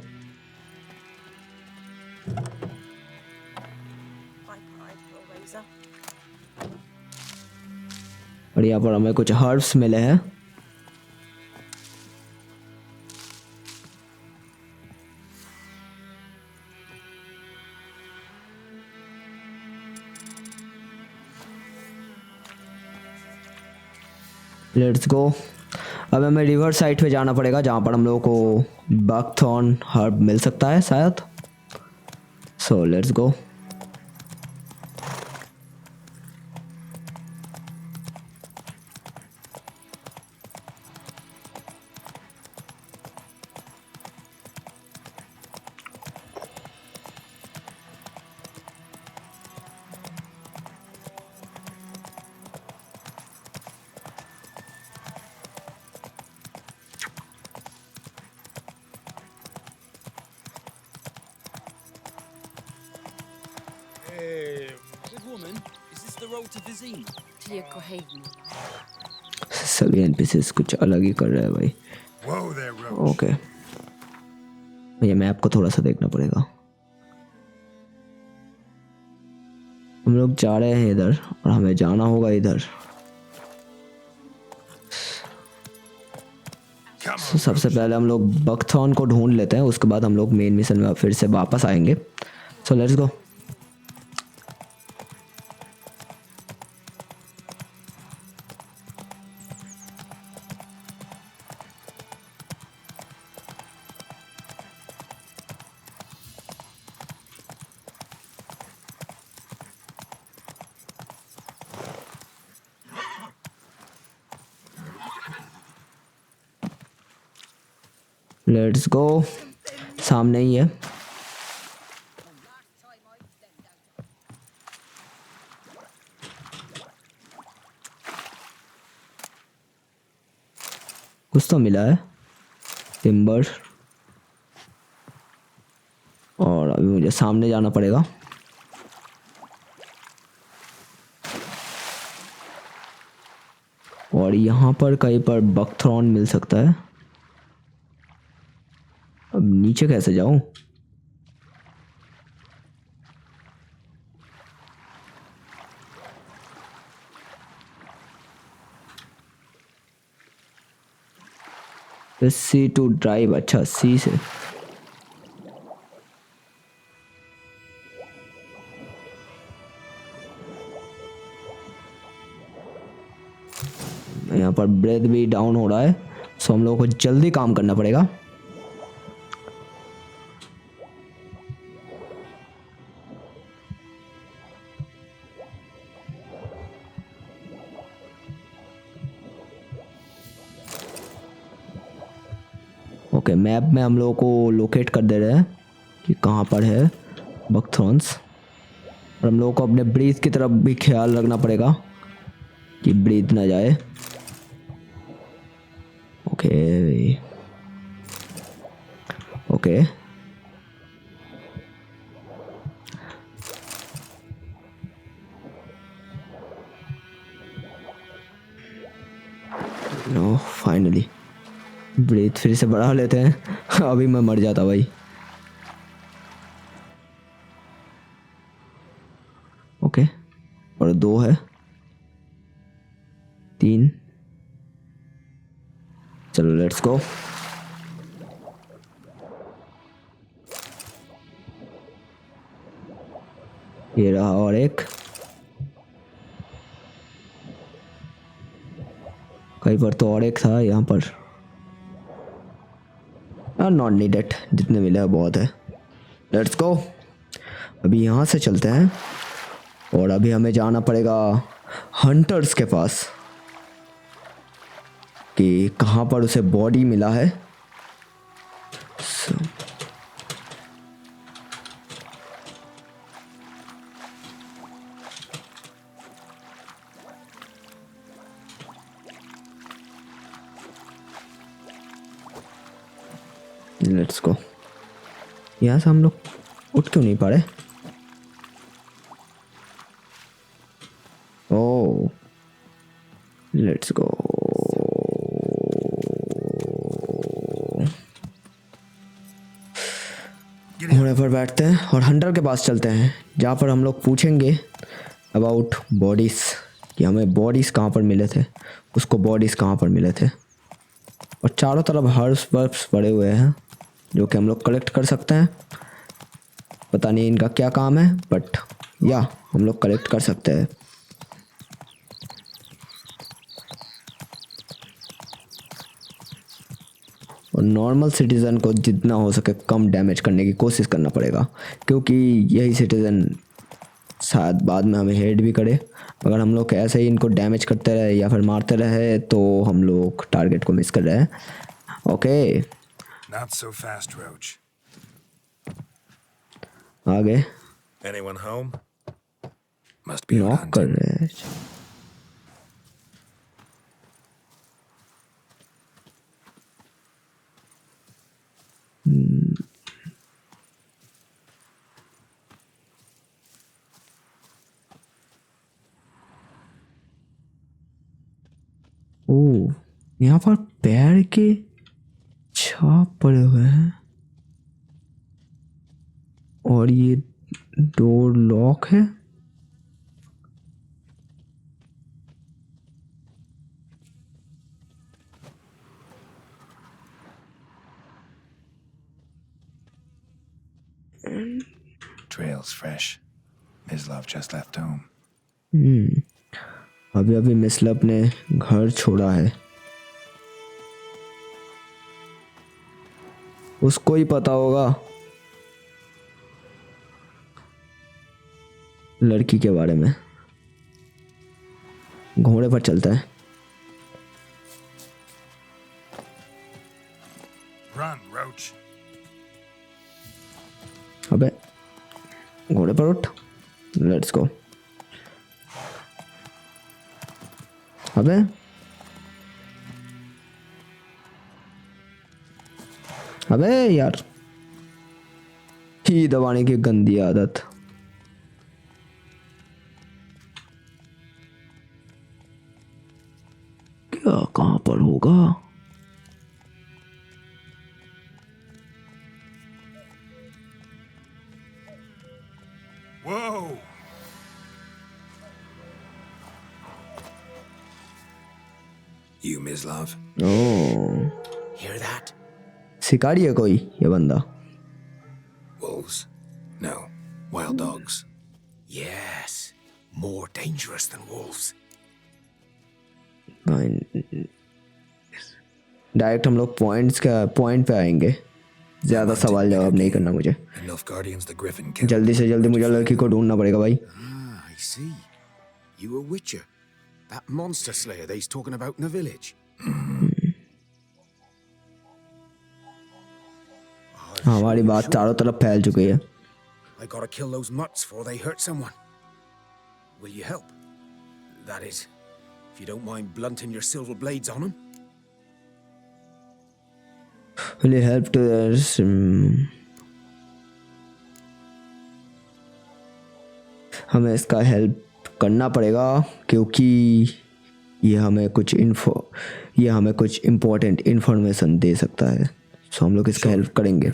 और यहाँ पर हमें कुछ हर्ब्स मिले हैं। Let's go. अब हमें रिवर साइड पे जाना पड़ेगा जहाँ पर हम लोगों को बकथॉर्न हर्ब मिल सकता है शायद। सो let's go. Good woman, is this the road to Vizima? To Yokohaven. सभी एनपीसीज कुछ अलग ही कर रहे हैं भाई। Whoa there, Roach. ओके, ये मैप को थोड़ा सा देखना पड़ेगा। हम लोग जा रहे हैं इधर और हमें जाना होगा इधर। तो सबसे पहले हम लोग बकथॉर्न को ढूंढ लेते हैं, उसके बाद हम लोग मेन मिशन में फिर से वापस आएंगे। सो लेट्स गो। लेट्स गो, सामने ही है। कुछ तो मिला है, टिम्बर। और अभी मुझे सामने जाना पड़ेगा। और यहाँ पर कहीं पर बकथॉर्न मिल सकता है। अब नीचे कैसे जाऊं? सी टू ड्राइव, अच्छा सी से। यहाँ पर ब्रेथ भी डाउन हो रहा है, सो हम लोगों को जल्दी काम करना पड़ेगा। ओके, मैप में हम लोगों को लोकेट कर दे रहे हैं कि कहाँ पर है बकथॉर्न्स। और हम लोगों को अपने ब्रीथ की तरफ भी ख्याल रखना पड़ेगा कि ब्रीथ ना जाए। Okay okay, no finally breath फिर से बढ़ा लेते हैं। अभी मैं मर जाता भाई। ओके, और 2 है, 3। चलो लेट्स गो। ये रहा और एक। कहीं पर तो और एक था, यहाँ पर नॉट नीडेड, जितने मिले हैं बहुत है। लेट्स गो। अभी यहाँ से चलते हैं और अभी हमें जाना पड़ेगा हंटर्स के पास कि कहाँ पर उसे बॉडी मिला है। लेट्स गो। यहाँ से हम लोग उठ क्यों नहीं पा रहे? ओह लेट्स गो। घोड़े पर बैठते हैं और हंटर के पास चलते हैं, जहाँ पर हम लोग पूछेंगे अबाउट बॉडीज कि हमें बॉडीज कहाँ पर मिले थे, उसको बॉडीज कहाँ पर मिले थे। और चारों तरफ हर्ब्स वर्ब्स पड़े हुए हैं जो कि हम लोग कलेक्ट कर सकते हैं। पता नहीं इनका क्या काम है, बट या हम लोग कलेक्ट कर सकते हैं। और नॉर्मल सिटीज़न को जितना हो सके कम डैमेज करने की कोशिश करना पड़ेगा, क्योंकि यही सिटीज़न शायद बाद में हमें हेड भी करे। अगर हम लोग ऐसे ही इनको डैमेज करते रहे या फिर मारते रहे तो हम लोग टारगेट को मिस कर रहे हैं। Okay Not so fast, Roach. आगे Anyone home? Must be out knock कर hunting. रहे हैं। ओह यहाँ पर पैर के छाप पड़े हुए हैं और ये डोर लॉक है। Trail's fresh. Mislav just left home. अभी अभी मिसलब ने घर छोड़ा है। उसको ही पता होगा लड़की के बारे में। घोड़े पर चलता है। Run, Roach. अबे घोड़े पर उठ। Let's go. अबे अबे यार, ही दबाने की गंदी आदत। क्या कहाँ पर होगा? Whoa! You, Mislav? Oh Hear that? शिकारी है कोई ये बंदा? Wolves? No. Wild dogs. Yes. More dangerous than wolves. Direct हम लोग पॉइंट पे आएंगे। ज्यादा सवाल जवाब नहीं करना मुझे। Nilfgaardian's the Griffin killer. जल्दी से जल्दी मुझे लड़की को ढूंढना पड़ेगा भाई। Ah, I see. You a witcher. That monster slayer they's talking about in the village. हमारी बात चारों तरफ फैल चुकी है। I gotta kill those mutts before they hurt someone. Will you help? That is, if you don't mind blunting your silver blades on them. Will you help to this? हमें इसका help करना पड़ेगा क्योंकि ये हमें कुछ इम्पोर्टेंट इंफॉर्मेशन दे सकता है। सो हम लोग इसका हेल्प करेंगे,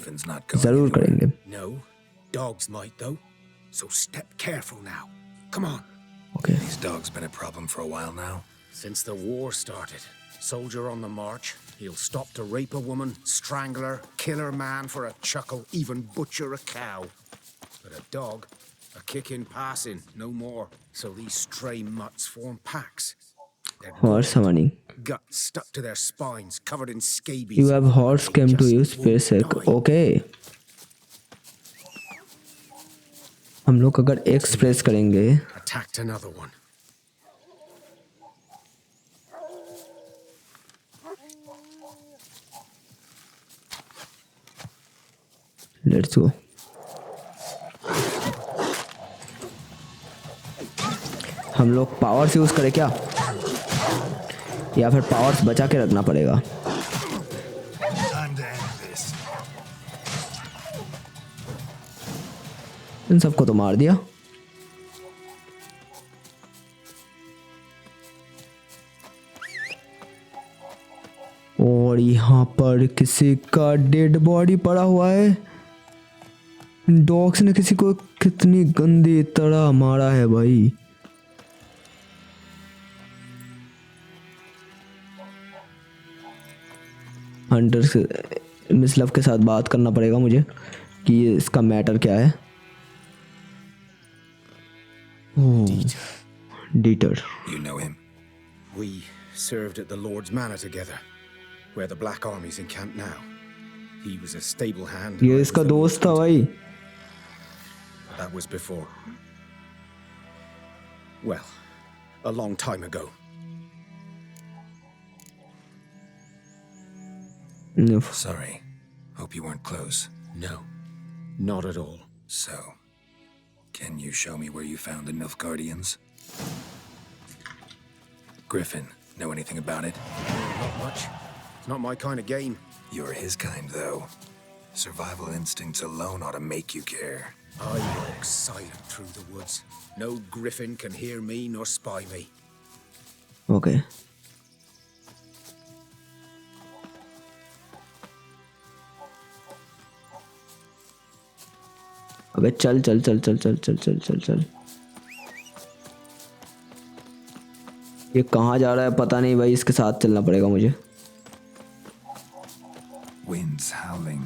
जरूर करेंगे। No, dogs might though. So step careful now. Come on. Okay. These dogs been a problem for a while now. Since the war started, soldier on the march, he'll stop to rape a woman, strangle her, kill her man for a chuckle, even butcher a cow. But a dog, a kick in passing, no more. So these stray mutts form packs. Horse money. Guts stuck to their spines, covered in scabies. You have horse came to use basic. Okay. हम लोग अगर X press करेंगे Attacked another one. Let's go. हम लोग powers use करें क्या, या फिर पावर्स बचा के रखना पड़ेगा? Time to end this. इन सबको तो मार दिया। और यहाँ पर किसी का डेड बॉडी पड़ा हुआ है। डॉग्स ने किसी को कितनी गंदी तरह मारा है भाई। हंटर से मिस लव के साथ बात करना पड़ेगा मुझे कि इसका मैटर क्या है। Dieter. You know him? We served at the Lord's Manor together, where the Black Army's encamped now. He was a stable hand. ये इसका दोस्त था भाई। That was before. Well, a long time ago. No. Sorry. Hope you weren't close. No, not at all. So, can you show me where you found the Nilfgaardians? Griffin, know anything about it? Not much. It's not my kind of game. You're his kind, though. Survival instincts alone ought to make you care. I walk silent through the woods. No griffin can hear me nor spy me. Okay. अबे चल चल चल चल चल चल चल चल चल। ये कहाँ जा रहा है पता नहीं भाई, इसके साथ चलना पड़ेगा मुझे। Winds howling.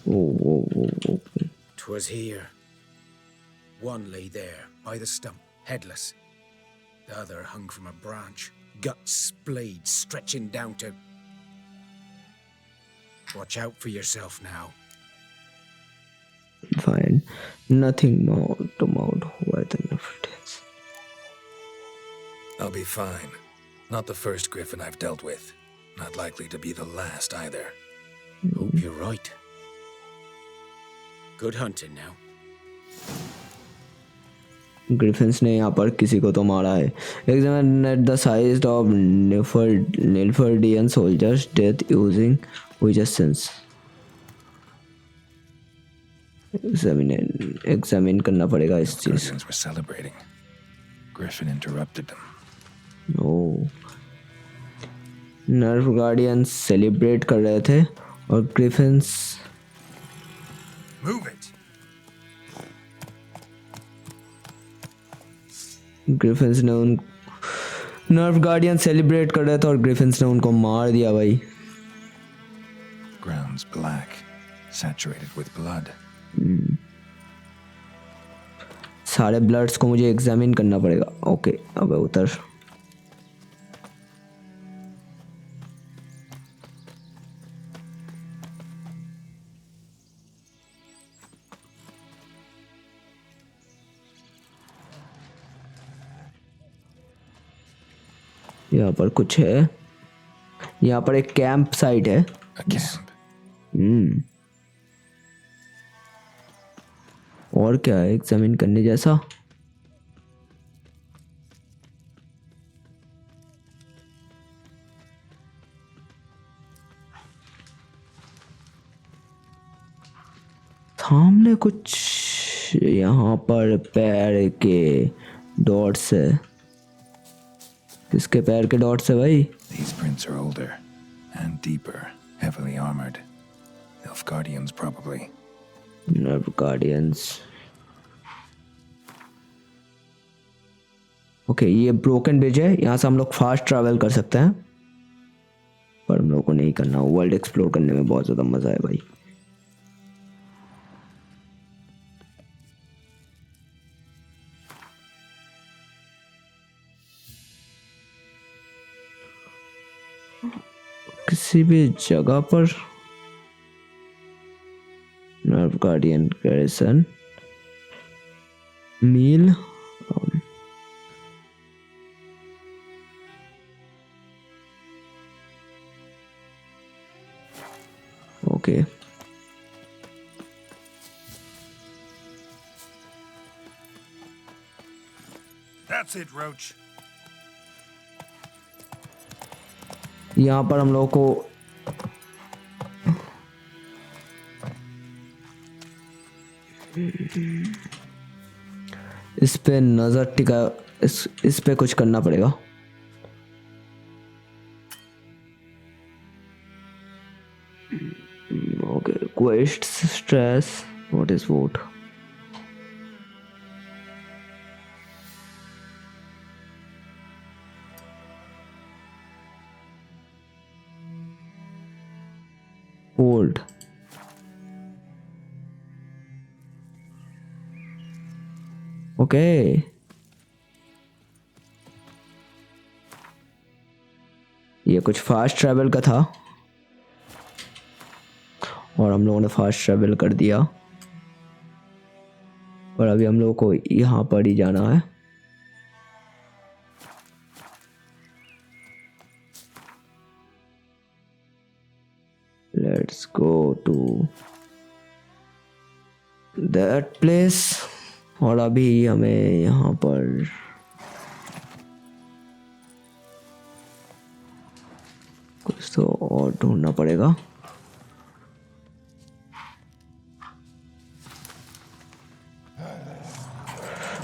Oh. 'Twas here. One lay there by the stump, headless. The other hung from a branch, guts splayed, stretching down to. Watch out for yourself now. Fine. Nothing more to mount with enough distance. I'll be fine. Not the first griffin I've dealt with. Not likely to be the last either. Hope you're right. Good hunting now. Griffin's ने यहाँ पर किसी को तो मारा है। Examine the size of Nilfgaardian soldiers' death using Witcher sense. Examine करना पड़ेगा इस चीज। Guardians were celebrating. Griffin interrupted them. Oh. Nilfgaardians celebrate कर रहे थे और ग्रिफिन्स। Move it. ग्रिफिन्स ने उन नर्वगार्डियन सेलिब्रेट कर रहे थे और ग्रिफिन्स ने उनको मार दिया भाई। Ground's black, saturated with blood. सारे ब्लड्स को मुझे एग्जामिन करना पड़ेगा। ओके अब उतर। यहाँ पर कुछ है। यहाँ पर एक कैंप साइट है। और क्या है एग्जामिन करने जैसा? सामने कुछ यहाँ पर पैर के डॉट्स है। किसके पैर के डॉट्स है भाई? These prints are older and deeper, heavily armored. Nilfgaardians probably. Nilfgaardians. Okay ये ब्रोकन ब्रिज है, यहाँ से हम लोग फास्ट ट्रैवल कर सकते हैं, पर हम लोग को नहीं करना। वर्ल्ड एक्सप्लोर करने में बहुत ज़्यादा मज़ा है भाई। किसी भी जगह पर नर्वगार्डियन गैरिसन मील ओके That's it, Roach. यहाँ पर हम लोगों को इस पे नजर टिका, इस पे कुछ करना पड़ेगा। Okay, quest stress, what is vote? Old okay ये कुछ फास्ट ट्रैवल का था और हम लोगों ने फास्ट ट्रैवल कर दिया और अभी हम लोगों को यहाँ पर ही जाना है। Let's go to that place. और अभी हमें यहाँ पर कुछ तो और ढूंढना पड़ेगा।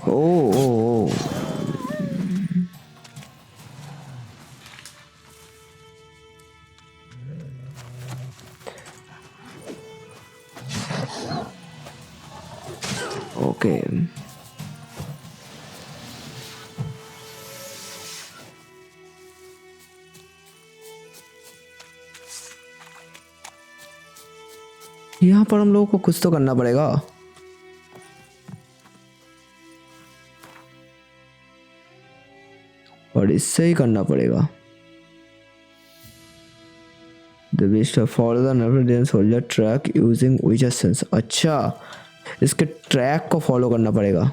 ओ ओ ओ ओके यहाँ पर हम लोगों को कुछ तो करना पड़ेगा। और इससे ही करना पड़ेगा। The beast of follow the Neverland soldier track using witcher sense। अच्छा, इसके ट्रैक को फॉलो करना पड़ेगा।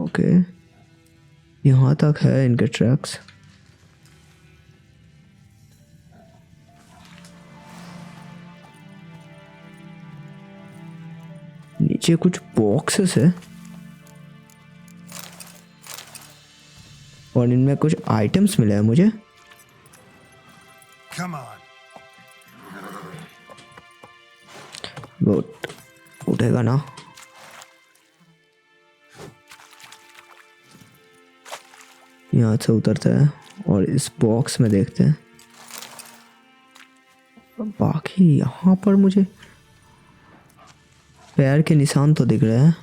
ओके, यहाँ तक है इनके ट्रैक्स। नीचे कुछ बॉक्सेस है और इनमें कुछ आइटम्स मिले हैं मुझे। Come on. बोट उठेगा ना? यहाँ से उतरते हैं और इस बॉक्स में देखते हैं। बाकी यहाँ पर मुझे पैर के निशान तो दिख रहे हैं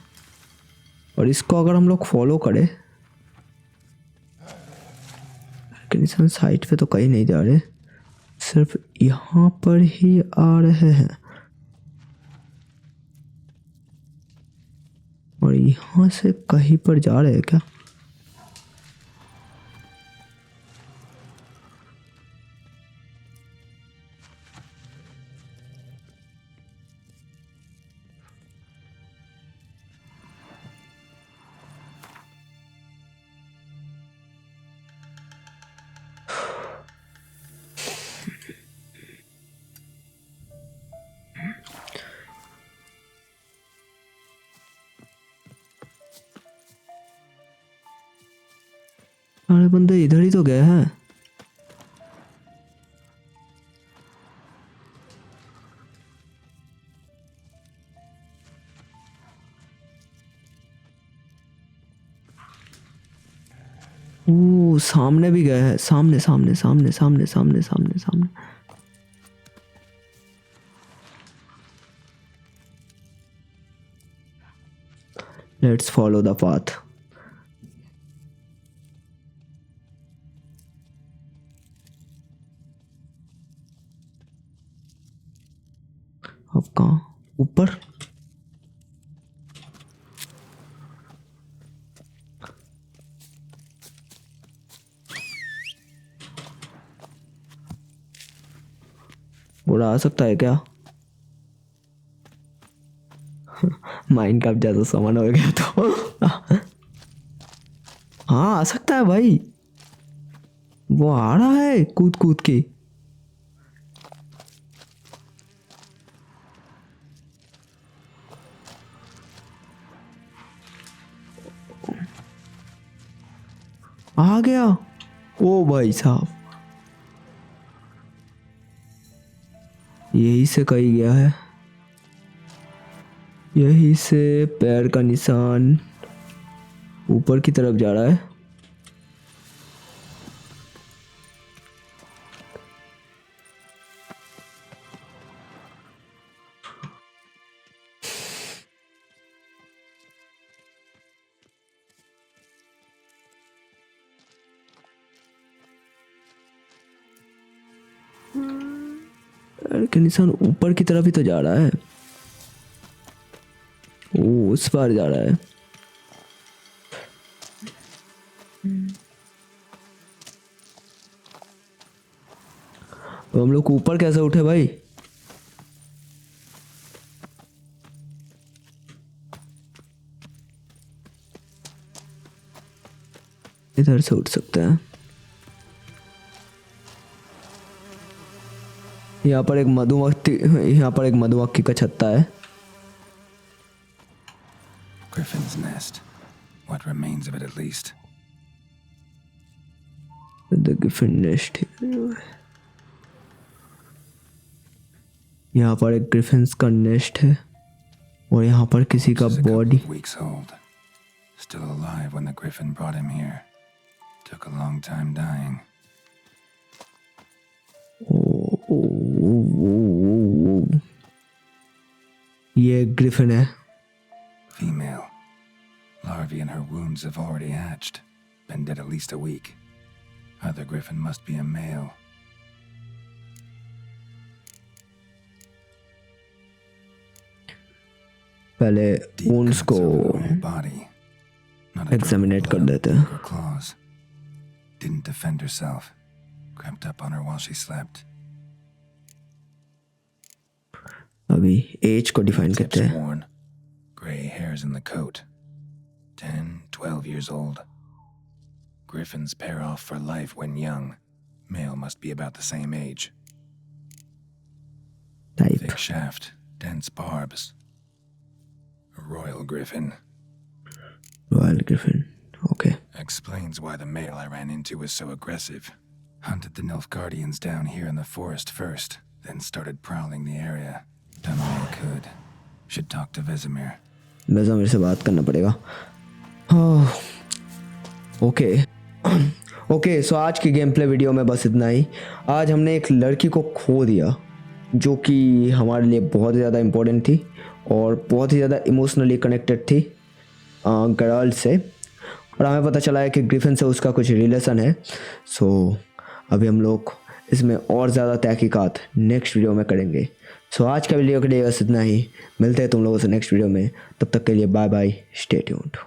और इसको अगर हम लोग फॉलो करें, के निशान साइड पे तो कहीं नहीं जा रहे, सिर्फ यहाँ पर ही आ रहे हैं। और यहाँ से कहीं पर जा रहे हैं क्या? सारे बंदे इधर ही तो गए हैं। ओ, सामने भी गए हैं। सामने सामने सामने सामने सामने सामने सामने। Let's follow the path. अब कहाँ? ऊपर? उड़ा सकता है क्या? माइंड का ज्यादा सामान हो गया तो हाँ, आ सकता है भाई। वो आ रहा है कूद कूद के। आ गया। ओ भाई साहब, यही से कहीं गया है, यही से पैर का निशान ऊपर की तरफ जा रहा है। पैर का निशान ऊपर की तरफ ही तो जा रहा है। ओ, उस पार जा रहा है। तो हम लोग ऊपर कैसे उठे भाई? इधर से उठ सकते हैं। यहाँ पर एक मधुमक्खी का छत्ता है। Griffin's nest. What remains of it at least. The Griffin nest. यहाँ पर एक ग्रिफिन्स का नेस्ट है और यहाँ पर किसी का body. Weeks old. Still alive when the Griffin brought him here. Took a long time dying. ये ग्रिफिन है। Female. Larvae in her wounds have already hatched. Been dead at least a week. Other Griffin must be a male. पहले wounds को एग्जामिनेट कर देते हैं। Claws. Didn't defend herself. Crept up on her while she slept. अभी as को define करते हैं। Worn. Gray hairs in the coat. 10, 12 years old. Griffins pair off for life when young. Male must be about the same age. Type. Thick shaft, dense barbs. A royal griffin. Royal griffin. Okay. Explains why the male I ran into was so aggressive. Hunted the Nilfgaardians down here in the forest first, then started prowling the area. Done all I could. Should talk to Vesemir. वेज़ेमिर से बात करना पड़ेगा। Okay, सो आज की game play video में बस इतना ही। आज हमने एक लड़की को खो दिया जो कि हमारे लिए बहुत ही ज़्यादा इम्पोर्टेंट थी और बहुत ही ज़्यादा इमोशनली कनेक्टेड थी गर्ल से, और हमें पता चला है कि ग्रिफिन से उसका कुछ रिलेशन है। सो अभी हम लोग इसमें और ज़्यादा तहकीकात नेक्स्ट वीडियो में करेंगे। सो आज का वीडियो के लिए बस इतना ही। मिलते हैं तुम लोगों से नेक्स्ट वीडियो में, तब तक के लिए बाय बाय, स्टे ट्यून्ड।